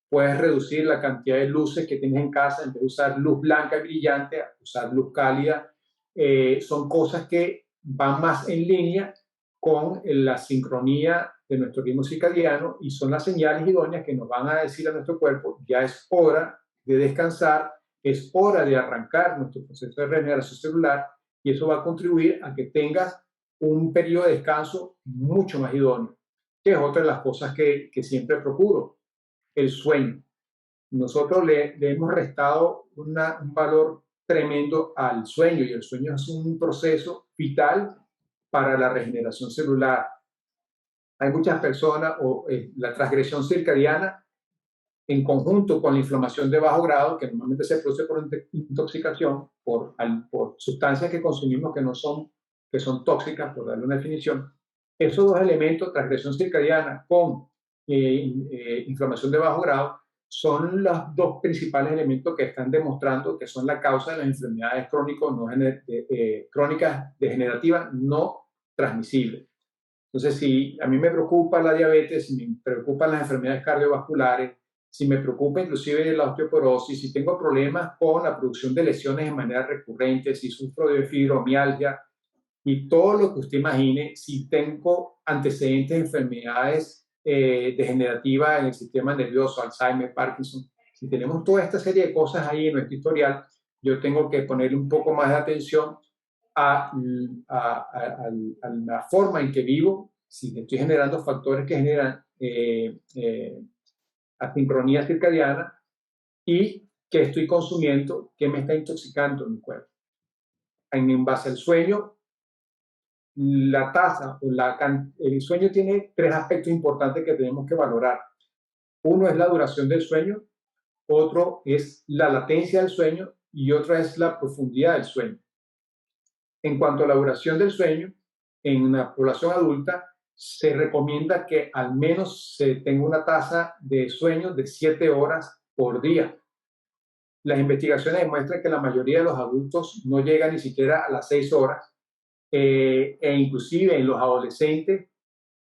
Puedes reducir la cantidad de luces que tienes en casa, en vez de usar luz blanca y brillante, usar luz cálida. Son cosas que van más en línea con la sincronía de nuestro ritmo circadiano y son las señales idóneas que nos van a decir a nuestro cuerpo, ya es hora de descansar, es hora de arrancar nuestro proceso de regeneración celular y eso va a contribuir a que tengas un periodo de descanso mucho más idóneo, que es otra de las cosas que siempre procuro, el sueño. Nosotros le hemos restado un valor tremendo al sueño y el sueño es un proceso vital para la regeneración celular. Hay muchas personas, o la transgresión circadiana, en conjunto con la inflamación de bajo grado, que normalmente se produce por intoxicación, por sustancias que consumimos que son tóxicas, por darle una definición. Esos dos elementos, transgresión circadiana con inflamación de bajo grado, son los dos principales elementos que están demostrando que son la causa de las enfermedades crónicas degenerativas no transmisibles. Entonces, si a mí me preocupa la diabetes, si me preocupan las enfermedades cardiovasculares, si me preocupa inclusive la osteoporosis, si tengo problemas con la producción de lesiones de manera recurrente, si sufro de fibromialgia y todo lo que usted imagine, si tengo antecedentes de enfermedades degenerativas en el sistema nervioso, Alzheimer, Parkinson, si tenemos toda esta serie de cosas ahí en nuestro historial, yo tengo que ponerle un poco más de atención a la forma en que vivo, si estoy generando factores que generan asincronía circadiana y qué estoy consumiendo, qué me está intoxicando en mi cuerpo. En base al sueño, la tasa o el sueño tiene tres aspectos importantes que tenemos que valorar. Uno es la duración del sueño, otro es la latencia del sueño y otra es la profundidad del sueño. En cuanto a la duración del sueño, en la población adulta se recomienda que al menos se tenga una tasa de sueño de 7 horas por día. Las investigaciones demuestran que la mayoría de los adultos no llegan ni siquiera a las 6 horas e inclusive en los adolescentes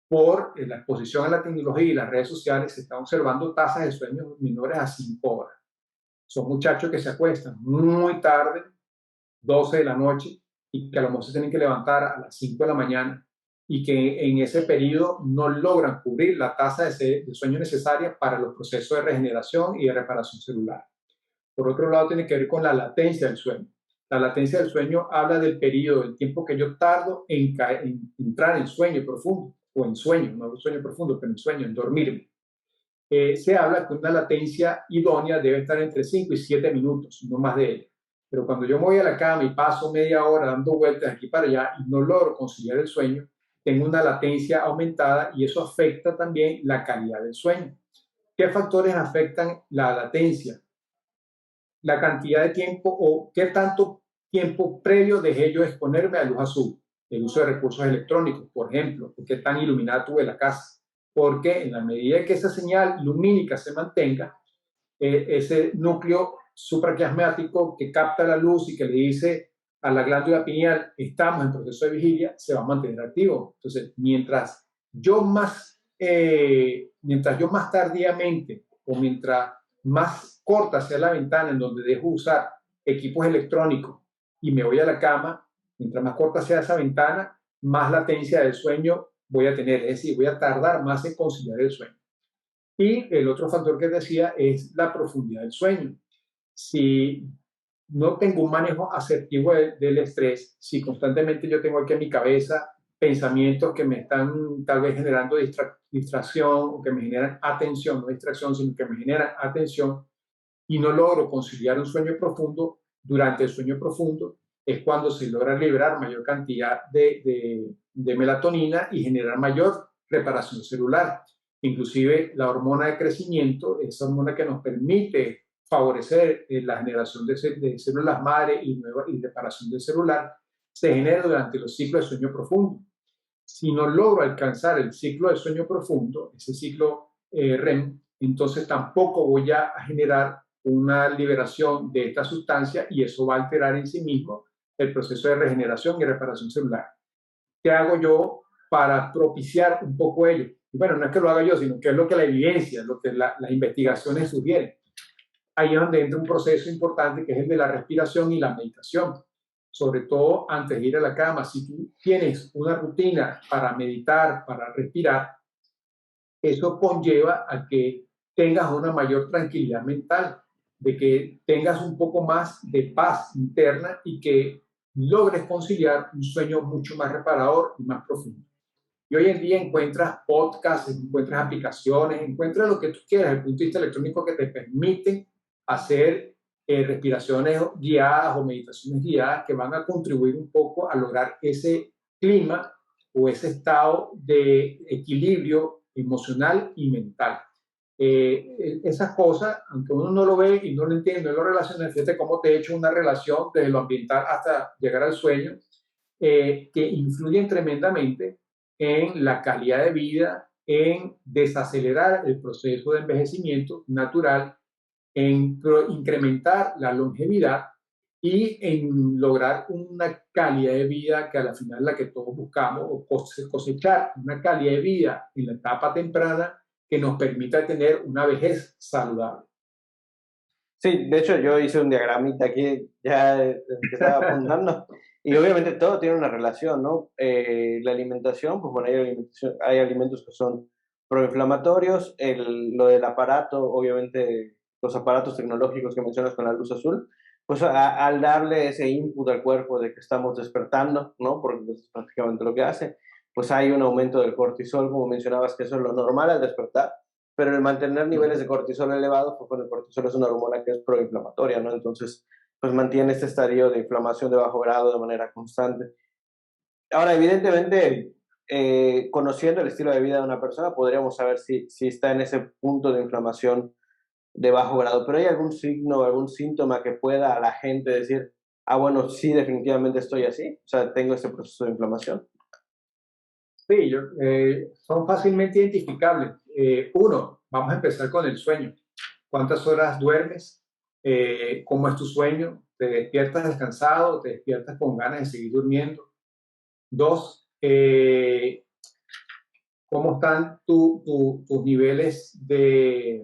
por la exposición a la tecnología y las redes sociales se están observando tasas de sueño menores a 5 horas. Son muchachos que se acuestan muy tarde, 12 de la noche, y que a lo mejor se tienen que levantar a las 5 de la mañana y que en ese periodo no logran cubrir la tasa de sueño necesaria para los procesos de regeneración y de reparación celular. Por otro lado, tiene que ver con la latencia del sueño. La latencia del sueño habla del periodo, del tiempo que yo tardo en entrar en sueño profundo, o en sueño, no en sueño profundo, pero en sueño, en dormirme. Se habla que una latencia idónea debe estar entre 5 y 7 minutos, no más de ella. Pero cuando yo me voy a la cama y paso media hora dando vueltas aquí para allá y no logro conciliar el sueño, tengo una latencia aumentada y eso afecta también la calidad del sueño. ¿Qué factores afectan la latencia? La cantidad de tiempo o qué tanto tiempo previo dejé yo exponerme a luz azul, el uso de recursos electrónicos, por ejemplo, qué tan iluminada tuve la casa. Porque en la medida que esa señal lumínica se mantenga, ese núcleo supraquiasmático que capta la luz y que le dice a la glándula pineal, estamos en proceso de vigilia, se va a mantener activo. Entonces, mientras yo más tardíamente o mientras más corta sea la ventana en donde dejo usar equipos electrónicos y me voy a la cama, mientras más corta sea esa ventana, más latencia del sueño voy a tener, es decir, voy a tardar más en conciliar el sueño. Y el otro factor que decía es la profundidad del sueño. Si no tengo un manejo asertivo del estrés, si constantemente yo tengo aquí en mi cabeza pensamientos que me están tal vez generando distracción o que me generan atención, no distracción, sino que me generan atención y no logro conciliar un sueño profundo, durante el sueño profundo es cuando se logra liberar mayor cantidad de melatonina y generar mayor reparación celular. Inclusive la hormona de crecimiento, esa hormona que nos permite favorecer la generación de células madre y reparación del celular, se genera durante los ciclos de sueño profundo. Si no logro alcanzar el ciclo de sueño profundo, ese ciclo REM, entonces tampoco voy a generar una liberación de esta sustancia y eso va a alterar en sí mismo el proceso de regeneración y reparación celular. ¿Qué hago yo para propiciar un poco ello? Y bueno, no es que lo haga yo, sino que es lo que la evidencia, lo que las investigaciones sugieren. Ahí es donde entra un proceso importante que es el de la respiración y la meditación. Sobre todo antes de ir a la cama, si tú tienes una rutina para meditar, para respirar, eso conlleva a que tengas una mayor tranquilidad mental, de que tengas un poco más de paz interna y que logres conciliar un sueño mucho más reparador y más profundo. Y hoy en día encuentras podcasts, encuentras aplicaciones, encuentras lo que tú quieras desde el punto de vista electrónico que te permiten hacer respiraciones guiadas o meditaciones guiadas que van a contribuir un poco a lograr ese clima o ese estado de equilibrio emocional y mental. Esas cosas, aunque uno no lo ve y no lo entiende, no lo relaciona, fíjate cómo te he hecho una relación desde lo ambiental hasta llegar al sueño, que influyen tremendamente en la calidad de vida, en desacelerar el proceso de envejecimiento natural, en incrementar la longevidad y en lograr una calidad de vida que a la final es la que todos buscamos, o cosechar una calidad de vida en la etapa temprana que nos permita tener una vejez saludable. Sí, de hecho yo hice un diagramita aquí ya que estaba apuntando y obviamente todo tiene una relación, ¿no? La alimentación, pues bueno, hay alimentos que son proinflamatorios, lo del aparato, obviamente los aparatos tecnológicos que mencionas con la luz azul, pues al darle ese input al cuerpo de que estamos despertando, ¿no? Porque pues, es prácticamente lo que hace, pues hay un aumento del cortisol, como mencionabas, que eso es lo normal al despertar, pero el mantener niveles de cortisol elevados, pues bueno, el cortisol es una hormona que es proinflamatoria, ¿no? Entonces, pues mantiene este estadio de inflamación de bajo grado de manera constante. Ahora, evidentemente, conociendo el estilo de vida de una persona, podríamos saber si está en ese punto de inflamación de bajo grado, pero ¿hay algún signo, algún síntoma que pueda a la gente decir, ah, bueno, sí, definitivamente estoy así, o sea, tengo este proceso de inflamación? Sí, son fácilmente identificables. Uno, vamos a empezar con el sueño. ¿Cuántas horas duermes? ¿Cómo es tu sueño? ¿Te despiertas descansado? ¿Te despiertas con ganas de seguir durmiendo? Dos, ¿cómo están tus niveles de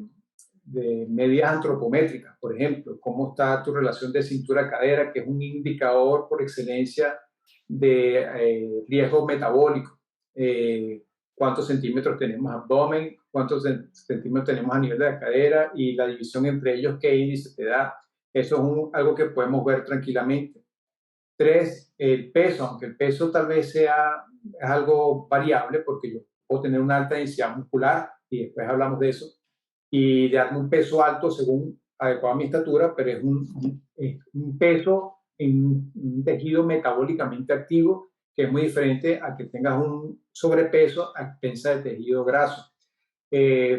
medidas antropométricas, por ejemplo? ¿Cómo está tu relación de cintura-cadera, que es un indicador por excelencia de riesgo metabólico? ¿Cuántos centímetros tenemos abdomen? ¿Cuántos centímetros tenemos a nivel de la cadera? Y la división entre ellos, ¿qué índice te da? Eso es algo que podemos ver tranquilamente. Tres, el peso, aunque el peso tal vez sea es algo variable, porque yo puedo tener una alta densidad muscular, y después hablamos de eso, y darme un peso alto según adecuada mi estatura, pero es un peso en un tejido metabólicamente activo, que es muy diferente a que tengas un sobrepeso a expensa de tejido graso.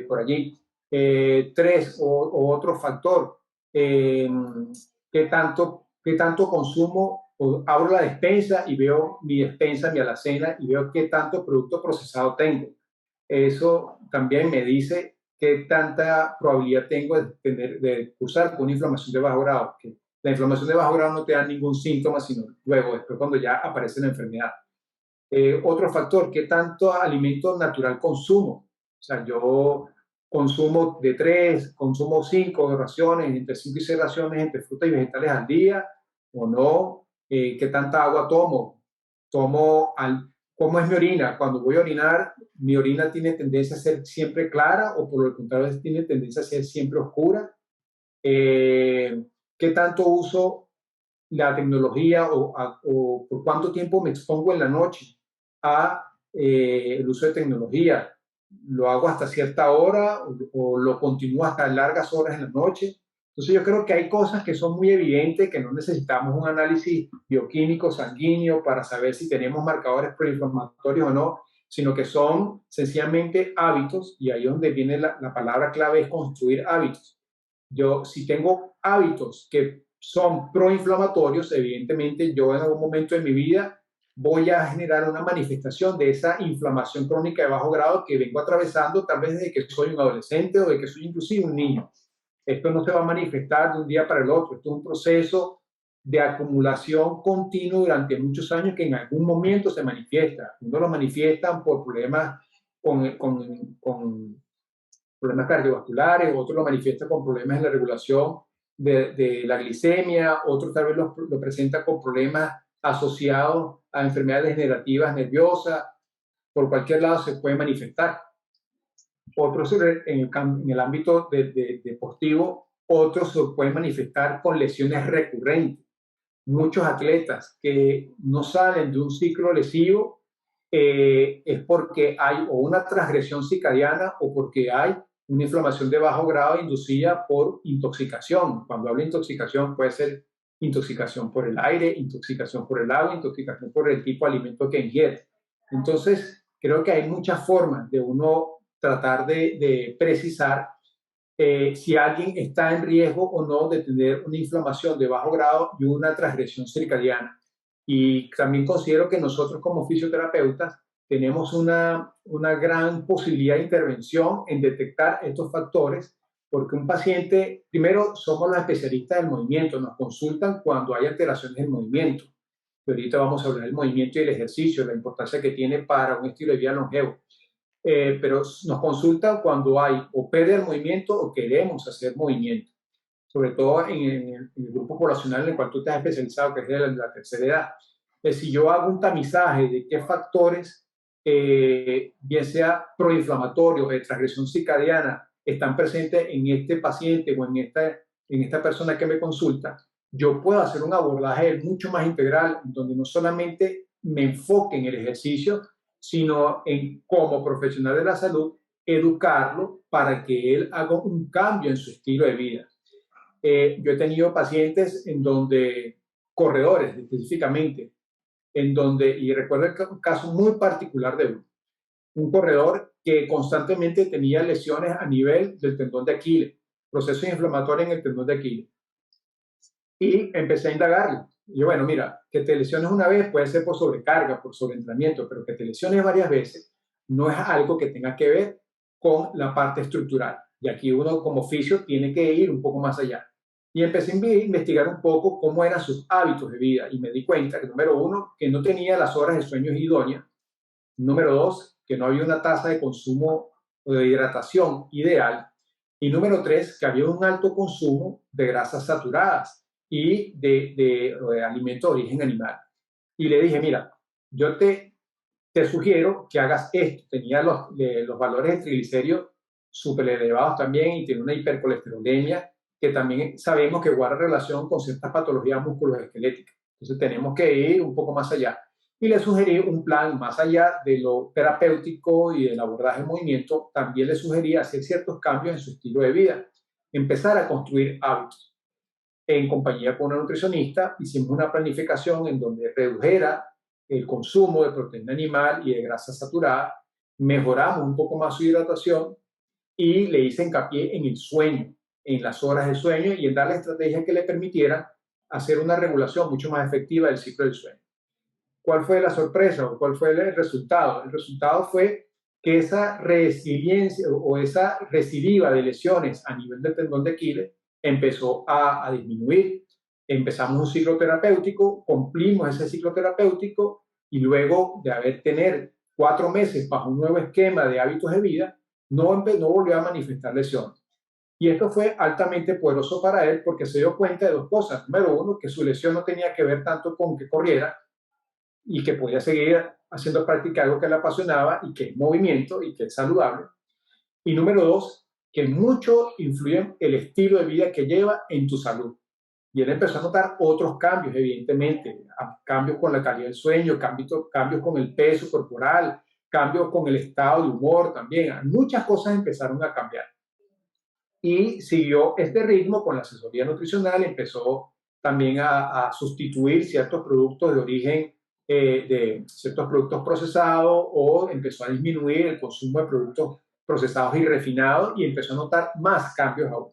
Por allí. Tres, o otro factor, ¿qué tanto consumo? Abro la despensa y veo mi despensa, mi alacena, y veo qué tanto producto procesado tengo. Eso también me dice qué tanta probabilidad tengo de cursar con una inflamación de bajo grado. Que la inflamación de bajo grado no te da ningún síntoma, sino luego, después cuando ya aparece la enfermedad. Otro factor, ¿qué tanto alimento natural consumo? O sea, yo consumo consumo 5 raciones, entre 5 y 6 raciones entre frutas y vegetales al día, o no. ¿Qué tanta agua tomo? ¿Cómo es mi orina? Cuando voy a orinar, mi orina tiene tendencia a ser siempre clara, o por el contrario, tiene tendencia a ser siempre oscura. ¿Qué tanto uso la tecnología, o por cuánto tiempo me expongo en la noche a el uso de tecnología? ¿Lo hago hasta cierta hora, o lo continúo hasta largas horas en la noche? Entonces yo creo que hay cosas que son muy evidentes, que no necesitamos un análisis bioquímico sanguíneo para saber si tenemos marcadores preinflamatorios o no, sino que son sencillamente hábitos, y ahí es donde viene la palabra clave, es construir hábitos. Si tengo hábitos que son proinflamatorios, evidentemente yo en algún momento de mi vida voy a generar una manifestación de esa inflamación crónica de bajo grado que vengo atravesando tal vez desde que soy un adolescente o de que soy inclusive un niño. Esto no se va a manifestar de un día para el otro, esto es un proceso de acumulación continua durante muchos años que en algún momento se manifiesta. Uno lo manifiestan por problemas con problemas cardiovasculares, otros lo manifiestan con problemas en la regulación de la glicemia, otros tal vez lo presentan con problemas asociados a enfermedades degenerativas nerviosas, por cualquier lado se puede manifestar. Otros en el ámbito deportivo, otros se pueden manifestar con lesiones recurrentes. Muchos atletas que no salen de un ciclo lesivo es porque hay o una transgresión circadiana o porque hay una inflamación de bajo grado inducida por intoxicación. Cuando hablo de intoxicación puede ser intoxicación por el aire, intoxicación por el agua, intoxicación por el tipo de alimento que ingiere. Entonces, creo que hay muchas formas de uno tratar de precisar si alguien está en riesgo o no de tener una inflamación de bajo grado y una transgresión circadiana. Y también considero que nosotros como fisioterapeutas tenemos una gran posibilidad de intervención en detectar estos factores, porque un paciente, primero, somos los especialistas del movimiento, nos consultan cuando hay alteraciones del movimiento. Y ahorita vamos a hablar del movimiento y del ejercicio, la importancia que tiene para un estilo de vida longevo. Pero nos consultan cuando hay o pérdida del movimiento o queremos hacer movimiento, sobre todo en el grupo poblacional en el cual tú te has especializado, que es de la tercera edad. Si yo hago un tamizaje de qué factores, bien sea proinflamatorio o de transgresión circadiana, están presentes en este paciente o en esta persona que me consulta, yo puedo hacer un abordaje mucho más integral, donde no solamente me enfoque en el ejercicio, sino en como profesional de la salud, educarlo para que él haga un cambio en su estilo de vida. Yo he tenido pacientes en donde, corredores específicamente, en donde, y recuerdo un caso muy particular de un corredor que constantemente tenía lesiones a nivel del tendón de Aquiles, procesos inflamatorios en el tendón de Aquiles. Y empecé a indagarlo. Y yo, bueno, mira, que te lesiones una vez puede ser por sobrecarga, por sobreentrenamiento, pero que te lesiones varias veces no es algo que tenga que ver con la parte estructural. Y aquí uno como fisio tiene que ir un poco más allá. Y empecé a investigar un poco cómo eran sus hábitos de vida y me di cuenta que, número uno, que no tenía las horas de sueño idóneas. Número dos, que no había una tasa de consumo o de hidratación ideal. Y número tres, que había un alto consumo de grasas saturadas y de alimentos de origen animal. Y le dije, mira, yo te sugiero que hagas esto. Tenía los valores de triglicéridos súper elevados también y tiene una hipercolesterolemia que también sabemos que guarda relación con ciertas patologías musculoesqueléticas. Entonces tenemos que ir un poco más allá. Y le sugerí un plan más allá de lo terapéutico y del abordaje de movimiento. También le sugerí hacer ciertos cambios en su estilo de vida, empezar a construir hábitos. En compañía con una nutricionista hicimos una planificación en donde redujera el consumo de proteína animal y de grasa saturada, mejoramos un poco más su hidratación y le hice hincapié en el sueño, en las horas de sueño y en darle estrategias que le permitieran hacer una regulación mucho más efectiva del ciclo del sueño. ¿Cuál fue la sorpresa o cuál fue el resultado? El resultado fue que esa resiliencia o esa recidiva de lesiones a nivel del tendón de Aquiles empezó a disminuir. Empezamos un ciclo terapéutico, cumplimos ese ciclo terapéutico y luego de haber tener 4 meses bajo un nuevo esquema de hábitos de vida, no volvió a manifestar lesiones. Y esto fue altamente poderoso para él porque se dio cuenta de dos cosas. Número uno, que su lesión no tenía que ver tanto con que corriera y que podía seguir haciendo práctica algo que le apasionaba y que es movimiento y que es saludable. Y número dos, que mucho influye el estilo de vida que lleva en tu salud. Y él empezó a notar otros cambios, evidentemente, cambios con la calidad del sueño, cambios con el peso corporal, cambios con el estado de humor también. Muchas cosas empezaron a cambiar. Y siguió este ritmo con la asesoría nutricional, empezó también a sustituir ciertos productos de origen de ciertos productos procesados o empezó a disminuir el consumo de productos procesados y refinados y empezó a notar más cambios aún.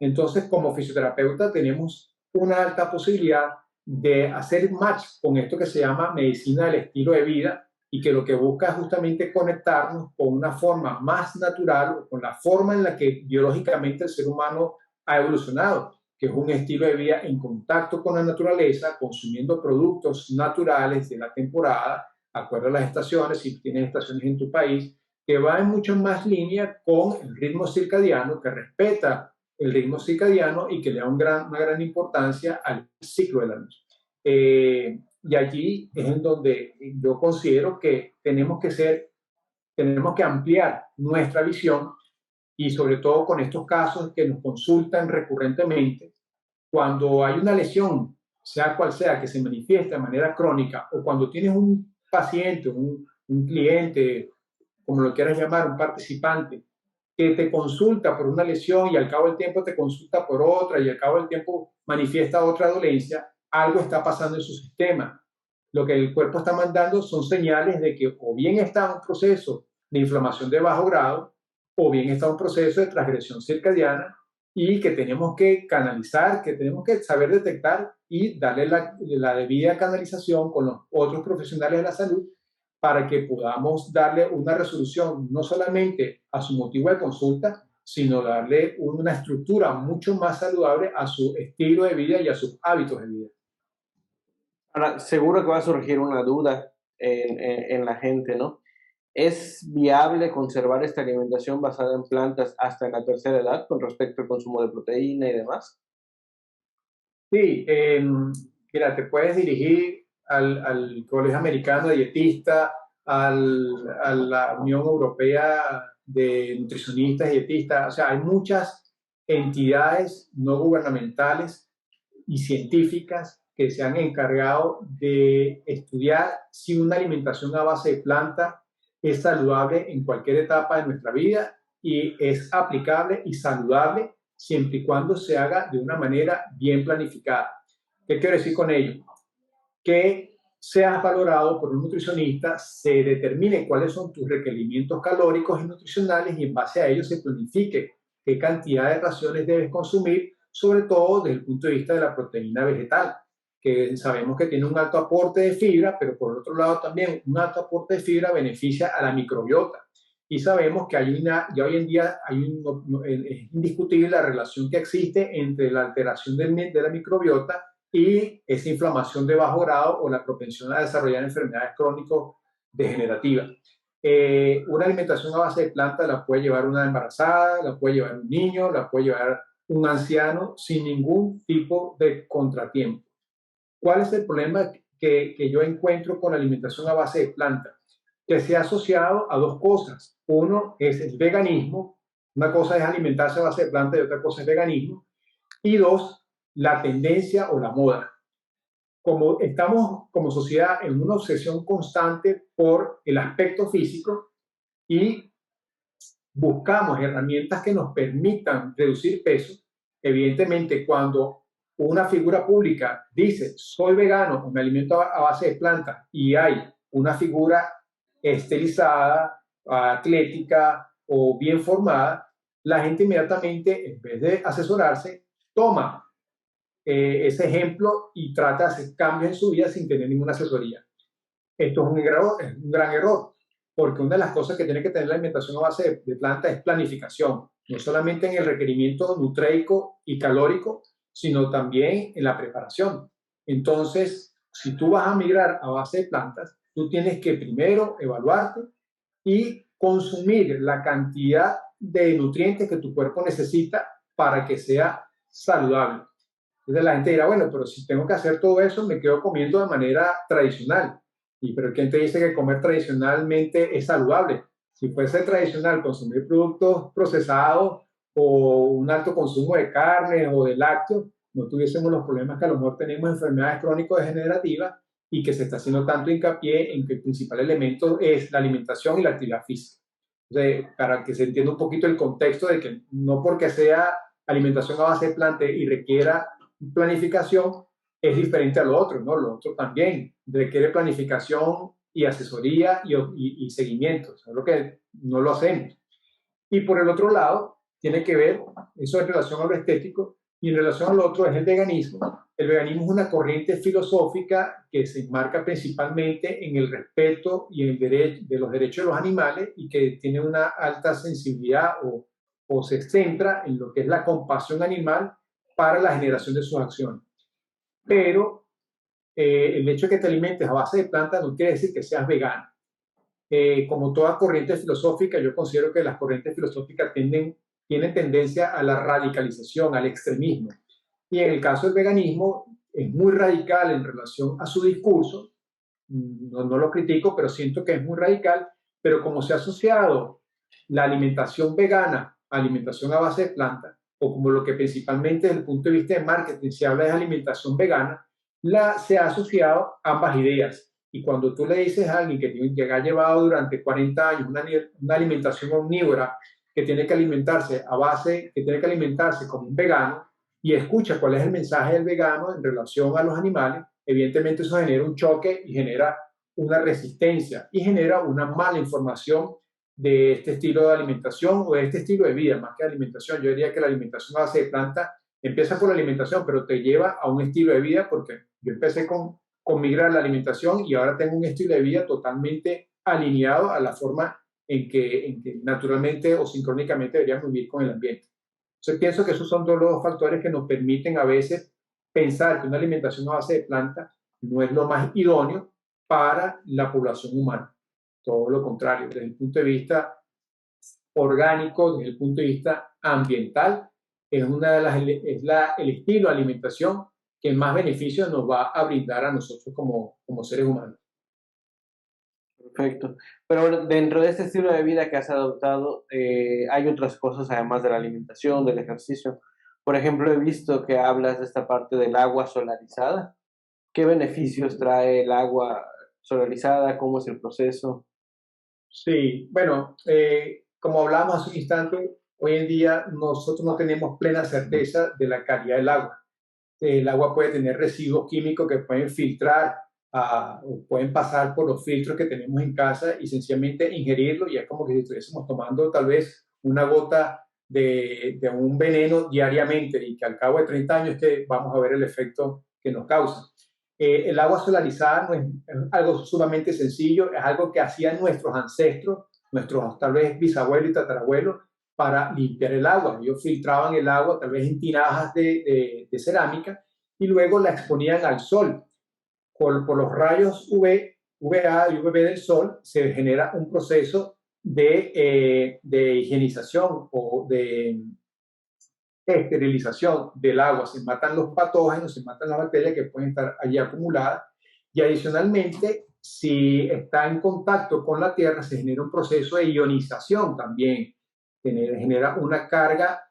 Entonces, como fisioterapeuta tenemos una alta posibilidad de hacer match con esto que se llama medicina del estilo de vida y que lo que busca es justamente conectarnos con una forma más natural, con la forma en la que biológicamente el ser humano ha evolucionado, que es un estilo de vida en contacto con la naturaleza, consumiendo productos naturales de la temporada, de acuerdo a las estaciones, si tienes estaciones en tu país, que va en mucho más línea con el ritmo circadiano, que respeta el ritmo circadiano y que le da una gran importancia al ciclo de la noche. Y allí es en donde yo considero que tenemos que ampliar nuestra visión y sobre todo con estos casos que nos consultan recurrentemente, cuando hay una lesión, sea cual sea, que se manifiesta de manera crónica, o cuando tienes un paciente, un cliente, como lo quieras llamar, un participante, que te consulta por una lesión y al cabo del tiempo te consulta por otra y al cabo del tiempo manifiesta otra dolencia, algo está pasando en su sistema. Lo que el cuerpo está mandando son señales de que o bien está en un proceso de inflamación de bajo grado o bien está en un proceso de transgresión circadiana y que tenemos que canalizar, que tenemos que saber detectar y darle la debida canalización con los otros profesionales de la salud para que podamos darle una resolución no solamente a su motivo de consulta, sino darle una estructura mucho más saludable a su estilo de vida y a sus hábitos de vida. Ahora, seguro que va a surgir una duda en la gente, ¿no? ¿Es viable conservar esta alimentación basada en plantas hasta en la tercera edad con respecto al consumo de proteína y demás? Sí, mira, te puedes dirigir al Colegio Americano de Dietistas, a la Unión Europea de Nutricionistas y Dietistas. O sea, hay muchas entidades no gubernamentales y científicas que se han encargado de estudiar si una alimentación a base de planta es saludable en cualquier etapa de nuestra vida y es aplicable y saludable siempre y cuando se haga de una manera bien planificada. ¿Qué quiero decir con ello? Que seas valorado por un nutricionista, se determine cuáles son tus requerimientos calóricos y nutricionales y en base a ello se planifique qué cantidad de raciones debes consumir, sobre todo desde el punto de vista de la proteína vegetal, que sabemos que tiene un alto aporte de fibra, pero por otro lado también un alto aporte de fibra beneficia a la microbiota. Y sabemos que ya hoy en día es indiscutible la relación que existe entre la alteración de la microbiota y esa inflamación de bajo grado o la propensión a desarrollar enfermedades crónico-degenerativas. Una alimentación a base de planta la puede llevar una embarazada, la puede llevar un niño, la puede llevar un anciano sin ningún tipo de contratiempo. ¿Cuál es el problema que yo encuentro con la alimentación a base de planta? Que se ha asociado a dos cosas. Uno es el veganismo, una cosa es alimentarse a base de planta y otra cosa es veganismo. Y dos, la tendencia o la moda. Como estamos como sociedad en una obsesión constante por el aspecto físico y buscamos herramientas que nos permitan reducir peso, evidentemente cuando una figura pública dice soy vegano o me alimento a base de planta y hay una figura estilizada, atlética o bien formada, la gente inmediatamente, en vez de asesorarse, toma ese ejemplo y trata de hacer cambios en su vida sin tener ninguna asesoría. Esto es un gran error, porque una de las cosas que tiene que tener la alimentación a base de planta es planificación, no solamente en el requerimiento nutreico y calórico, sino también en la preparación. Entonces, si tú vas a migrar a base de plantas, tú tienes que primero evaluarte y consumir la cantidad de nutrientes que tu cuerpo necesita para que sea saludable. Entonces la gente dirá, bueno, pero si tengo que hacer todo eso, me quedo comiendo de manera tradicional. Pero ¿quién te dice que comer tradicionalmente es saludable? Si fuese tradicional consumir productos procesados o un alto consumo de carne o de lácteos, no tuviésemos los problemas que a lo mejor tenemos enfermedades crónico-degenerativas y que se está haciendo tanto hincapié en que el principal elemento es la alimentación y la actividad física. Entonces, para que se entienda un poquito el contexto de que no porque sea alimentación a base de planta y requiera planificación, es diferente a lo otro, ¿no? Lo otro también requiere planificación y asesoría y seguimiento, es lo que no lo hacemos. Y por el otro lado, tiene que ver, eso en relación a lo estético, y en relación al otro es el veganismo. El veganismo es una corriente filosófica que se enmarca principalmente en el respeto y el derecho de los derechos de los animales y que tiene una alta sensibilidad o se centra en lo que es la compasión animal para la generación de sus acciones. Pero el hecho de que te alimentes a base de plantas no quiere decir que seas vegano. Como toda corriente filosófica, yo considero que las corrientes filosóficas tienen tendencia a la radicalización, al extremismo. Y en el caso del veganismo, es muy radical en relación a su discurso. No lo critico, pero siento que es muy radical. Pero como se ha asociado la alimentación vegana a alimentación a base de plantas, o como lo que principalmente desde el punto de vista de marketing se habla de alimentación vegana, se ha asociado ambas ideas. Y cuando tú le dices a alguien que ha llevado durante 40 años una alimentación omnívora, que tiene que alimentarse a base, que tiene que alimentarse como un vegano, y escucha cuál es el mensaje del vegano en relación a los animales, evidentemente eso genera un choque y genera una resistencia y genera una mala información de este estilo de alimentación o de este estilo de vida, más que alimentación. Yo diría que la alimentación a base de planta empieza por la alimentación, pero te lleva a un estilo de vida, porque yo empecé con migrar la alimentación y ahora tengo un estilo de vida totalmente alineado a la forma en que naturalmente o sincrónicamente deberíamos vivir con el ambiente. Entonces pienso que esos son todos los factores que nos permiten a veces pensar que una alimentación a base de planta no es lo más idóneo para la población humana. Todo lo contrario, desde el punto de vista orgánico, desde el punto de vista ambiental, el estilo de alimentación que más beneficios nos va a brindar a nosotros como seres humanos. Perfecto. Pero bueno, dentro de este estilo de vida que has adoptado, hay otras cosas además de la alimentación, del ejercicio. Por ejemplo, he visto que hablas de esta parte del agua solarizada. ¿Qué beneficios trae el agua solarizada? ¿Cómo es el proceso? Sí, bueno, como hablábamos hace un instante, hoy en día nosotros no tenemos plena certeza de la calidad del agua. El agua puede tener residuos químicos que pueden filtrar o pueden pasar por los filtros que tenemos en casa y sencillamente ingerirlo y es como que si estuviésemos tomando tal vez una gota de un veneno diariamente y que al cabo de 30 años que vamos a ver el efecto que nos causa. El agua solarizada no es algo sumamente sencillo, es algo que hacían nuestros ancestros, nuestros tal vez bisabuelos y tatarabuelos, para limpiar el agua. Ellos filtraban el agua tal vez en tinajas de cerámica y luego la exponían al sol. Por los rayos UVA y UVB del sol se genera un proceso de higienización o de esterilización del agua. Se matan los patógenos, se matan las bacterias que pueden estar allí acumuladas y adicionalmente, si está en contacto con la tierra, se genera un proceso de ionización también. Genera una carga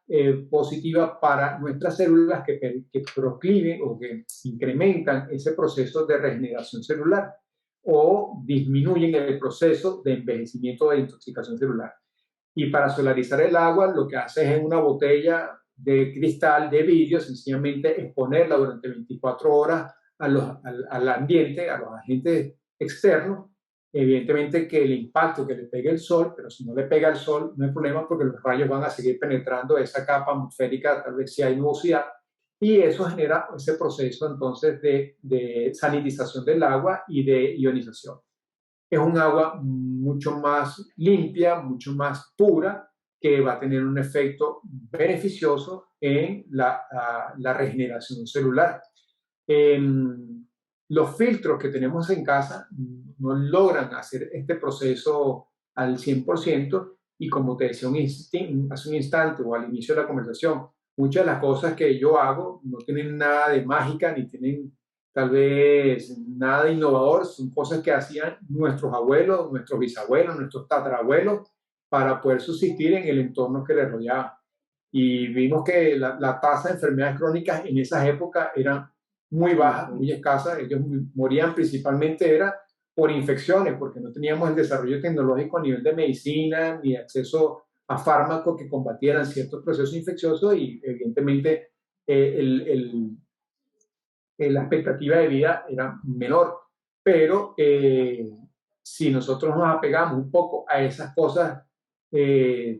positiva para nuestras células que procliven o que incrementan ese proceso de regeneración celular o disminuyen el proceso de envejecimiento de intoxicación celular. Y para solarizar el agua, lo que hace es en una botella de cristal, de vidrio, sencillamente exponerla durante 24 horas al ambiente, a los agentes externos. Evidentemente que el impacto que le pegue el sol, pero si no le pega el sol no hay problema porque los rayos van a seguir penetrando esa capa atmosférica, tal vez si hay nubosidad, y eso genera ese proceso entonces de sanitización del agua y de ionización. Es un agua mucho más limpia, mucho más pura, que va a tener un efecto beneficioso en la regeneración celular. Los filtros que tenemos en casa no logran hacer este proceso al 100% y como te decía hace un instante o al inicio de la conversación, muchas de las cosas que yo hago no tienen nada de mágica ni tienen tal vez nada de innovador, son cosas que hacían nuestros abuelos, nuestros bisabuelos, nuestros tatarabuelos para poder subsistir en el entorno que les rodeaba. Y vimos que la tasa de enfermedades crónicas en esas épocas era muy baja, muy escasa. Ellos morían principalmente era por infecciones, porque no teníamos el desarrollo tecnológico a nivel de medicina ni acceso a fármacos que combatieran ciertos procesos infecciosos y evidentemente la expectativa de vida era menor. Pero si nosotros nos apegamos un poco a esas cosas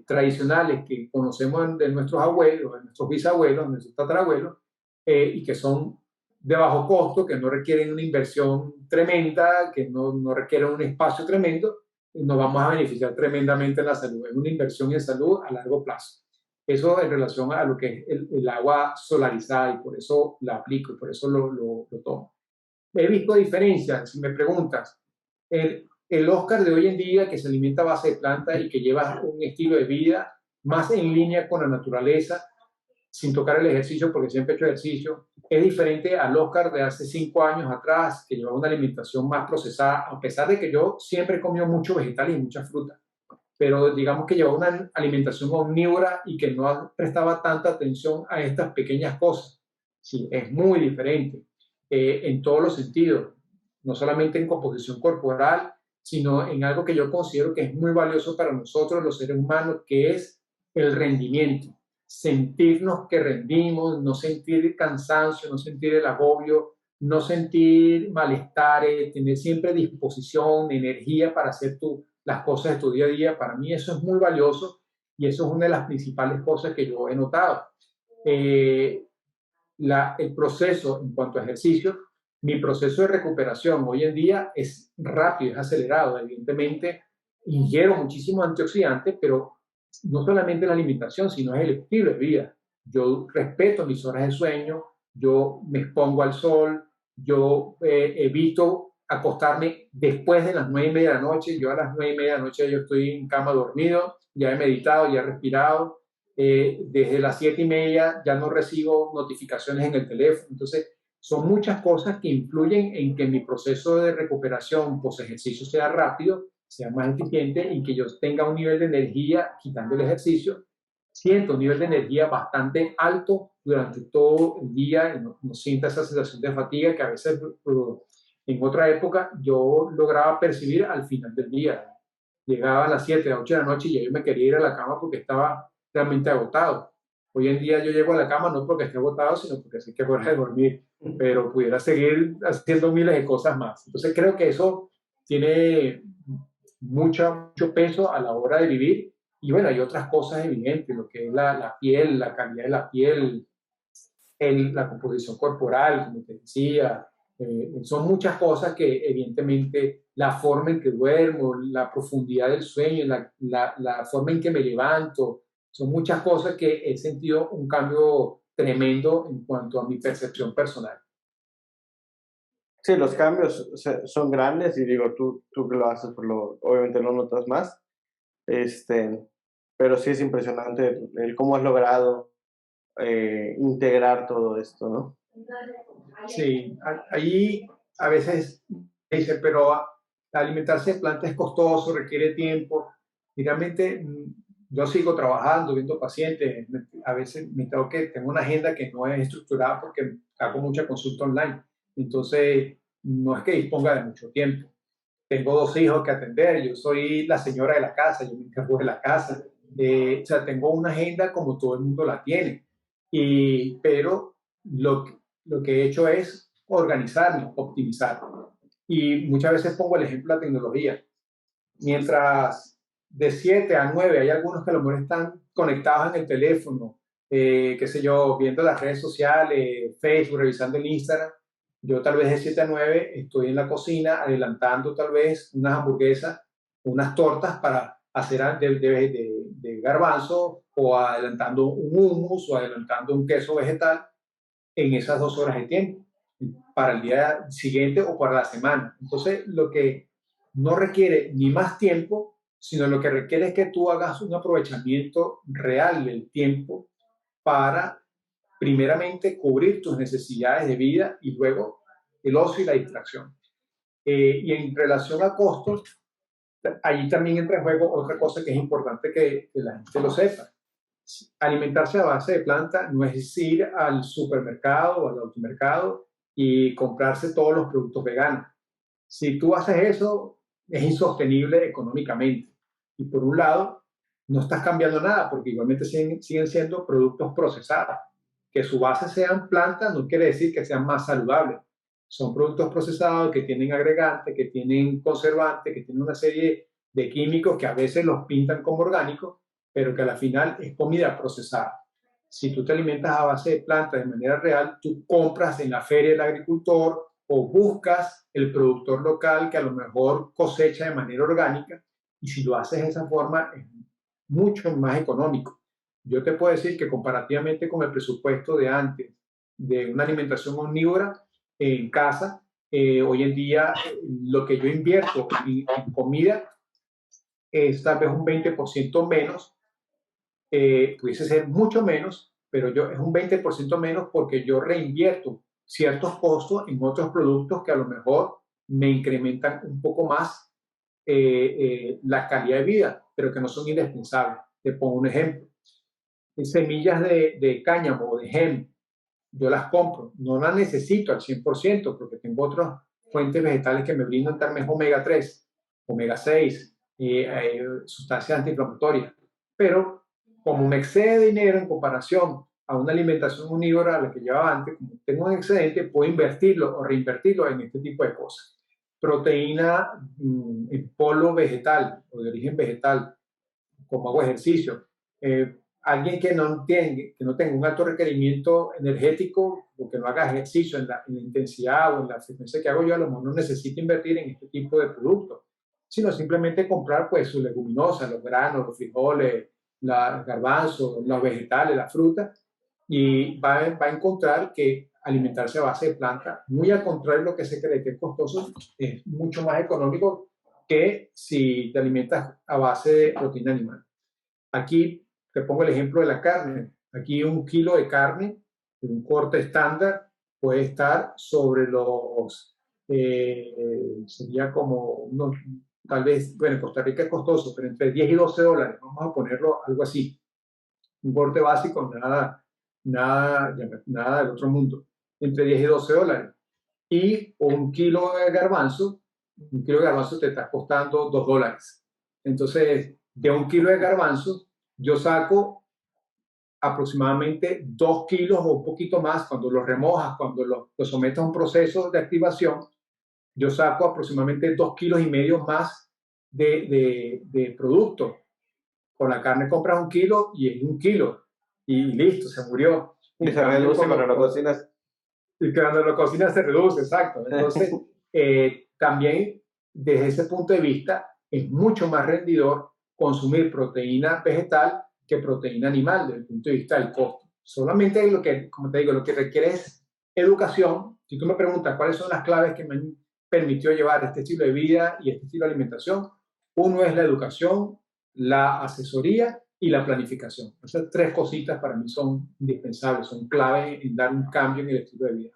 tradicionales que conocemos de nuestros abuelos, de nuestros bisabuelos, de nuestros tatarabuelos, y que son de bajo costo, que no requieren una inversión tremenda, que no requieren un espacio tremendo, y nos vamos a beneficiar tremendamente en la salud. Es una inversión en salud a largo plazo. Eso en relación a lo que es el agua solarizada, y por eso la aplico y por eso lo tomo. He visto diferencias, si me preguntas. El Oscar de hoy en día, que se alimenta a base de plantas y que lleva un estilo de vida más en línea con la naturaleza, sin tocar el ejercicio, porque siempre he hecho ejercicio, es diferente al Oscar de hace 5 años atrás, que llevaba una alimentación más procesada, a pesar de que yo siempre he comido mucho vegetal y mucha fruta, pero digamos que llevaba una alimentación omnívora y que no prestaba tanta atención a estas pequeñas cosas. Sí, es muy diferente en todos los sentidos, no solamente en composición corporal, sino en algo que yo considero que es muy valioso para nosotros los seres humanos, que es el rendimiento. Sentirnos que rendimos, no sentir cansancio, no sentir el agobio, no sentir malestares, tener siempre disposición, energía para hacer las cosas de tu día a día. Para mí eso es muy valioso y eso es una de las principales cosas que yo he notado. Eh, el proceso en cuanto a ejercicio, mi proceso de recuperación hoy en día es rápido, es acelerado. Evidentemente, ingiero muchísimos antioxidantes, pero no solamente la alimentación, sino es el estilo de vida. Yo respeto mis horas de sueño, yo me expongo al sol, yo evito acostarme después de las 9:30 de la noche. Yo a las 9:30 de la noche yo estoy en cama dormido, ya he meditado, ya he respirado. Desde las 7:30 ya no recibo notificaciones en el teléfono. Entonces, son muchas cosas que influyen en que mi proceso de recuperación post ejercicio sea rápido, sea más eficiente y que yo tenga un nivel de energía, quitando el ejercicio, siento un nivel de energía bastante alto durante todo el día y no sienta esa sensación de fatiga que a veces en otra época yo lograba percibir al final del día. Llegaba a las 7, a las 8 de la noche y yo me quería ir a la cama porque estaba realmente agotado. Hoy en día yo llego a la cama no porque esté agotado, sino porque sé que es hora de dormir, pero pudiera seguir haciendo miles de cosas más. Entonces creo que eso tiene mucho peso a la hora de vivir. Y bueno, hay otras cosas evidentes, lo que es la piel, la calidad de la piel, la composición corporal, como te decía. Son muchas cosas que evidentemente la forma en que duermo, la profundidad del sueño, la forma en que me levanto, son muchas cosas que he sentido un cambio tremendo en cuanto a mi percepción personal. Sí, los cambios son grandes y digo, tú que lo haces, obviamente lo notas más, pero sí es impresionante el cómo has logrado integrar todo esto, ¿no? Sí, ahí a veces dice, pero alimentarse de plantas es costoso, requiere tiempo. Y realmente yo sigo trabajando, viendo pacientes. A veces me tengo tengo una agenda que no es estructurada porque hago mucha consulta online. Entonces, no es que disponga de mucho tiempo. Tengo 2 hijos que atender, yo soy la señora de la casa, yo me encargo de la casa. O sea, tengo una agenda como todo el mundo la tiene. Pero lo, lo que he hecho es organizarme, optimizar. Y muchas veces pongo el ejemplo de la tecnología. Mientras de 7 a 9 hay algunos que a lo mejor están conectados en el teléfono, qué sé yo, viendo las redes sociales, Facebook, revisando el Instagram. Yo tal vez de 7 a 9 estoy en la cocina adelantando tal vez unas hamburguesas, unas tortas para hacer de garbanzo, o adelantando un hummus o adelantando un queso vegetal en esas 2 horas de tiempo para el día siguiente o para la semana. Entonces, lo que no requiere ni más tiempo, sino lo que requiere es que tú hagas un aprovechamiento real del tiempo para, primeramente, cubrir tus necesidades de vida y luego el ocio y la distracción. Y en relación a costos, allí también entra en juego otra cosa que es importante que la gente lo sepa. Alimentarse a base de planta no es ir al supermercado o al automercado y comprarse todos los productos veganos. Si tú haces eso, es insostenible económicamente. Y por un lado, no estás cambiando nada porque igualmente siguen siendo productos procesados. Que su base sean plantas no quiere decir que sean más saludables. Son productos procesados que tienen agregantes, que tienen conservantes, que tienen una serie de químicos que a veces los pintan como orgánicos, pero que a la final es comida procesada. Si tú te alimentas a base de plantas de manera real, tú compras en la feria del agricultor o buscas el productor local que a lo mejor cosecha de manera orgánica, y si lo haces de esa forma es mucho más económico. Yo te puedo decir que comparativamente con el presupuesto de antes de una alimentación omnívora en casa, hoy en día lo que yo invierto en comida es tal vez un 20% menos, pudiese ser mucho menos, pero es un 20% menos porque yo reinvierto ciertos costos en otros productos que a lo mejor me incrementan un poco más la calidad de vida, pero que no son indispensables. Te pongo un ejemplo. Semillas de cáñamo o de hemp, yo las compro, no las necesito al 100% porque tengo otras fuentes vegetales que me brindan tal vez omega 3, omega 6, sustancias antiinflamatorias, pero como me excede dinero en comparación a una alimentación omnívora a la que llevaba antes, como tengo un excedente, puedo invertirlo o reinvertirlo en este tipo de cosas. Proteína en polvo vegetal o de origen vegetal, como hago ejercicio. Alguien que no tenga un alto requerimiento energético o que no haga ejercicio en la intensidad o en la frecuencia que hago yo, a lo mejor no necesita invertir en este tipo de productos, sino simplemente comprar pues sus leguminosas, los granos, los frijoles, los garbanzos, los vegetales, la fruta, y va a encontrar que alimentarse a base de planta, muy al contrario de lo que se cree que es costoso, es mucho más económico que si te alimentas a base de proteína animal. Aquí te pongo el ejemplo de la carne. Aquí un kilo de carne, un corte estándar, puede estar sobre sería como unos, tal vez, bueno, en Costa Rica es costoso, pero entre 10 y 12 dólares, vamos a ponerlo algo así. Un corte básico, nada del otro mundo, entre 10 y 12 dólares. Y un kilo de garbanzo te está costando 2 dólares. Entonces, de un kilo de garbanzo, yo saco aproximadamente 2 kilos o un poquito más cuando los remojas, cuando los sometes a un proceso de activación, yo saco aproximadamente 2,5 kilos más de producto. Con la carne compras un kilo y es un kilo y listo, se murió. Y se reduce cuando lo cocinas. Y cuando lo cocinas se reduce, exacto. Entonces, también desde ese punto de vista es mucho más rendidor consumir proteína vegetal que proteína animal desde el punto de vista del costo. Solamente lo que, como te digo, lo que requiere es educación. Si tú me preguntas cuáles son las claves que me han permitido llevar este estilo de vida y este estilo de alimentación, uno es la educación, la asesoría y la planificación. Esas tres cositas para mí son indispensables, son claves en dar un cambio en el estilo de vida.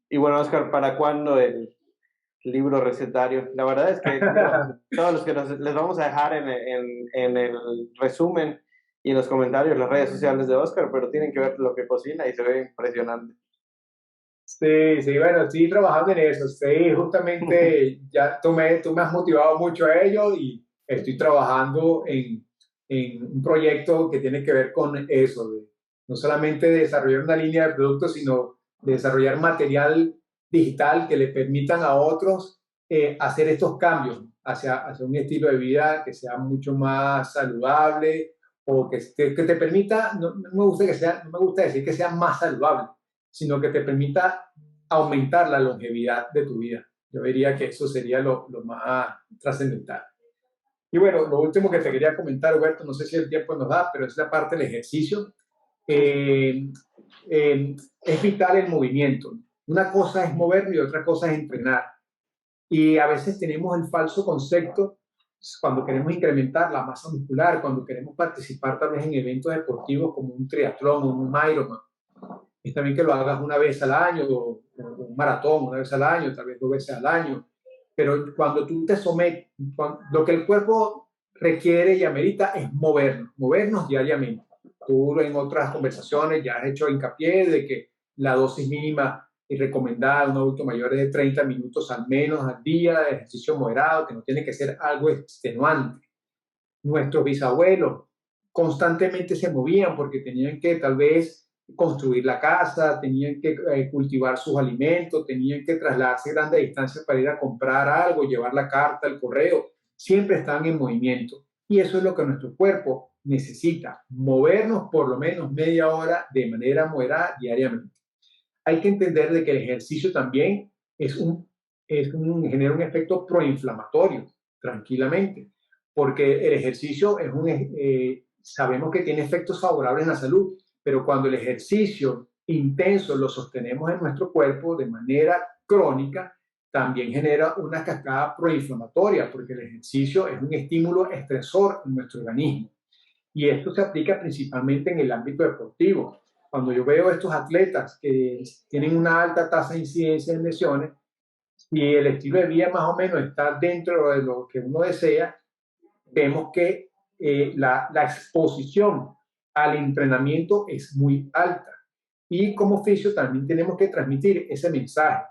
Y bueno, Oscar, ¿para cuándo el libro recetario? La verdad es que todos los que les vamos a dejar en el resumen y en los comentarios las redes sociales de Oscar, pero tienen que ver lo que cocina y se ve impresionante. Sí, sí, bueno, estoy trabajando en eso. Sí, justamente ya tú me has motivado mucho a ello y estoy trabajando en un proyecto que tiene que ver con eso, de no solamente desarrollar una línea de productos, sino de desarrollar material digital que le permitan a otros hacer estos cambios hacia un estilo de vida que sea mucho más saludable o que te permita, no me gusta no me gusta decir que sea más saludable, sino que te permita aumentar la longevidad de tu vida. Yo diría que eso sería lo más trascendental. Y bueno, lo último que te quería comentar, Huberto, no sé si el tiempo nos da, pero es la parte del ejercicio. Es vital el movimiento. Una cosa es movernos y otra cosa es entrenar. Y a veces tenemos el falso concepto cuando queremos incrementar la masa muscular, cuando queremos participar tal vez en eventos deportivos como un triatlón o un Ironman. Está bien que lo hagas una vez al año o un maratón una vez al año, tal vez 2 veces al año, pero cuando tú te sometes, lo que el cuerpo requiere y amerita es movernos diariamente. Tú en otras conversaciones ya has hecho hincapié de que la dosis mínima y recomendada a un adulto mayor es de 30 minutos al menos al día de ejercicio moderado, que no tiene que ser algo extenuante. Nuestros bisabuelos constantemente se movían porque tenían que tal vez construir la casa, tenían que cultivar sus alimentos, tenían que trasladarse grandes distancias para ir a comprar algo, llevar la carta, el correo. siempre están en movimiento. Y eso es lo que nuestro cuerpo necesita, movernos por lo menos media hora de manera moderada diariamente. Hay que entender de que el ejercicio también genera un efecto proinflamatorio, tranquilamente, porque el ejercicio sabemos que tiene efectos favorables en la salud, pero cuando el ejercicio intenso lo sostenemos en nuestro cuerpo de manera crónica, también genera una cascada proinflamatoria, porque el ejercicio es un estímulo estresor en nuestro organismo. Y esto se aplica principalmente en el ámbito deportivo. Cuando yo veo a estos atletas que tienen una alta tasa de incidencia en lesiones, y el estilo de vida más o menos está dentro de lo que uno desea, vemos que la exposición al entrenamiento es muy alta. Y como oficio también tenemos que transmitir ese mensaje.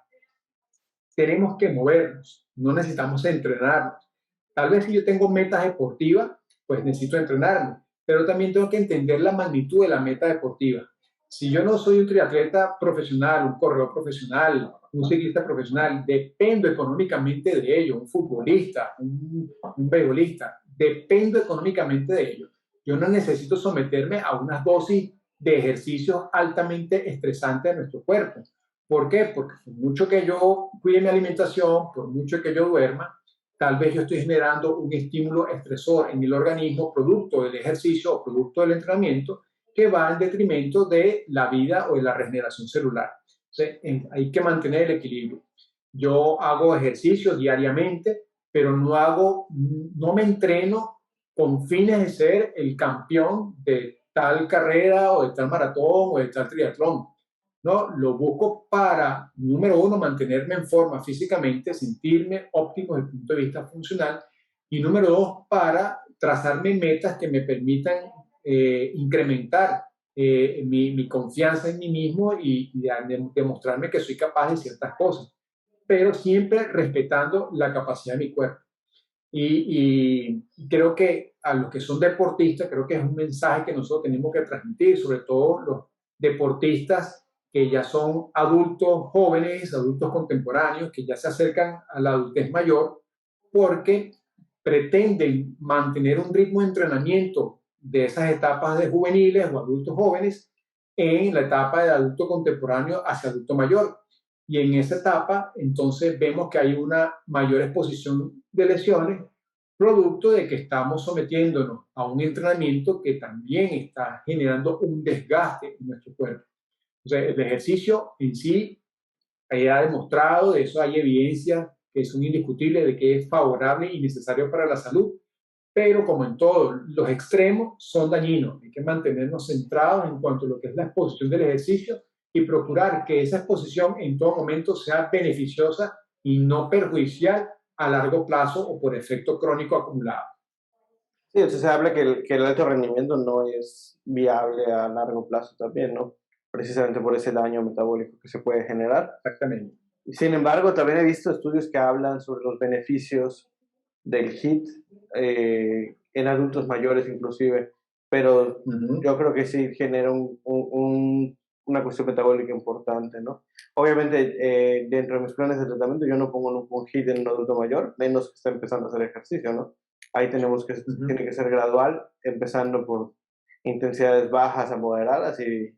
Tenemos que movernos, no necesitamos entrenarnos. Tal vez si yo tengo metas deportivas, pues necesito entrenarme, pero también tengo que entender la magnitud de la meta deportiva. Si yo no soy un triatleta profesional, un corredor profesional, un ciclista profesional, dependo económicamente de ello, un futbolista, un beisbolista, dependo económicamente de ello. Yo no necesito someterme a unas dosis de ejercicios altamente estresantes a nuestro cuerpo. ¿Por qué? Porque por mucho que yo cuide mi alimentación, por mucho que yo duerma, tal vez yo estoy generando un estímulo estresor en el organismo producto del ejercicio o producto del entrenamiento que va en detrimento de la vida o de la regeneración celular. Entonces, hay que mantener el equilibrio. Yo hago ejercicio diariamente, pero no me entreno con fines de ser el campeón de tal carrera o de tal maratón o de tal triatlón. ¿No? Lo busco para, número uno, mantenerme en forma físicamente, sentirme óptimo desde el punto de vista funcional, y número dos, para trazarme metas que me permitan incrementar mi confianza en mí mismo y demostrarme que soy capaz de ciertas cosas, pero siempre respetando la capacidad de mi cuerpo. Y creo que a los que son deportistas, creo que es un mensaje que nosotros tenemos que transmitir, sobre todo los deportistas que ya son adultos jóvenes, adultos contemporáneos, que ya se acercan a la adultez mayor, porque pretenden mantener un ritmo de entrenamiento de esas etapas de juveniles o adultos jóvenes en la etapa de adulto contemporáneo hacia adulto mayor. Y en esa etapa, entonces, vemos que hay una mayor exposición de lesiones, producto de que estamos sometiéndonos a un entrenamiento que también está generando un desgaste en nuestro cuerpo. O sea, el ejercicio en sí ha demostrado, de eso hay evidencia que son indiscutibles de que es favorable y necesario para la salud, pero como en todo, los extremos son dañinos. Hay que mantenernos centrados en cuanto a lo que es la exposición del ejercicio y procurar que esa exposición en todo momento sea beneficiosa y no perjudicial a largo plazo o por efecto crónico acumulado. Sí, entonces se habla que el alto rendimiento no es viable a largo plazo también, ¿no? Precisamente por ese daño metabólico que se puede generar. Exactamente. Sin embargo, también he visto estudios que hablan sobre los beneficios del HIIT en adultos mayores inclusive, pero yo creo que sí genera una cuestión metabólica importante, ¿no? Obviamente, dentro de mis planes de tratamiento yo no pongo un HIIT en un adulto mayor, menos que está empezando a hacer ejercicio, ¿no? Ahí tiene que ser gradual, empezando por intensidades bajas a moderadas y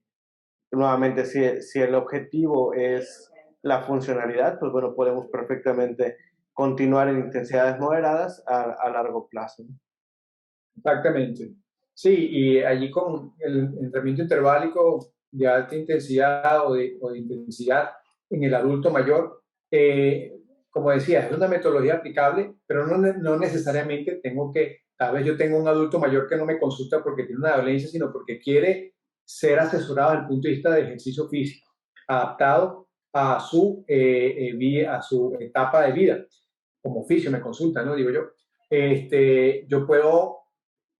nuevamente si el objetivo es la funcionalidad, pues bueno, podemos perfectamente continuar en intensidades moderadas a largo plazo. Exactamente. Sí, y allí con el entrenamiento interválico de alta intensidad o de intensidad en el adulto mayor, como decía, es una metodología aplicable, pero no necesariamente tal vez yo tengo un adulto mayor que no me consulta porque tiene una dolencia, sino porque quiere ser asesorado desde el punto de vista de ejercicio físico, adaptado a su etapa de vida. Como oficio me consulta, ¿no? Digo yo. Yo puedo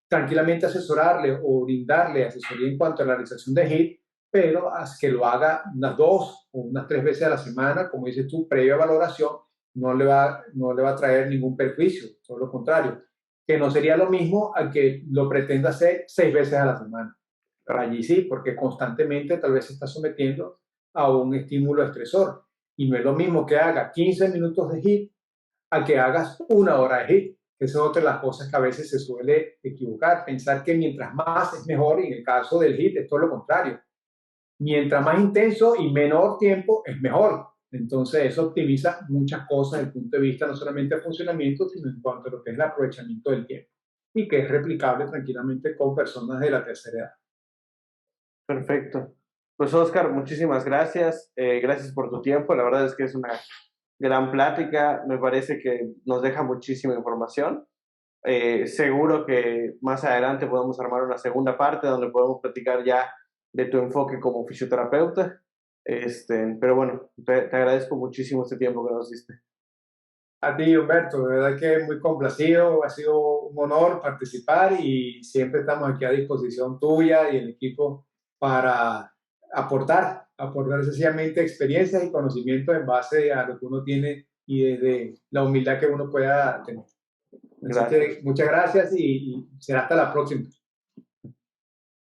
tranquilamente asesorarle o brindarle asesoría en cuanto a la realización de HIIT, pero que lo haga unas 2 o unas 3 veces a la semana, como dices tú, previa valoración, no le va a traer ningún perjuicio, todo lo contrario, que no sería lo mismo al que lo pretenda hacer 6 veces a la semana. Allí sí, porque constantemente tal vez se está sometiendo a un estímulo estresor. Y no es lo mismo que haga 15 minutos de HIIT a que hagas 1 hora de HIIT, Esa es otra de las cosas que a veces se suele equivocar, pensar que mientras más es mejor, y en el caso del HIIT es todo lo contrario. Mientras más intenso y menor tiempo es mejor. Entonces eso optimiza muchas cosas desde el punto de vista no solamente de funcionamiento, sino en cuanto a lo que es el aprovechamiento del tiempo y que es replicable tranquilamente con personas de la tercera edad. Perfecto. Pues Oscar, muchísimas gracias. Gracias por tu tiempo. La verdad es que es una gran plática. Me parece que nos deja muchísima información. Seguro que más adelante podemos armar una segunda parte donde podemos platicar ya de tu enfoque como fisioterapeuta. Pero bueno, te agradezco muchísimo este tiempo que nos diste. A ti, Humberto, de verdad que muy complacido, ha sido un honor participar y siempre estamos aquí a disposición tuya y el equipo para aportar sencillamente experiencias y conocimientos en base a lo que uno tiene y desde la humildad que uno pueda tener. Así Gracias. que muchas gracias y será hasta la próxima.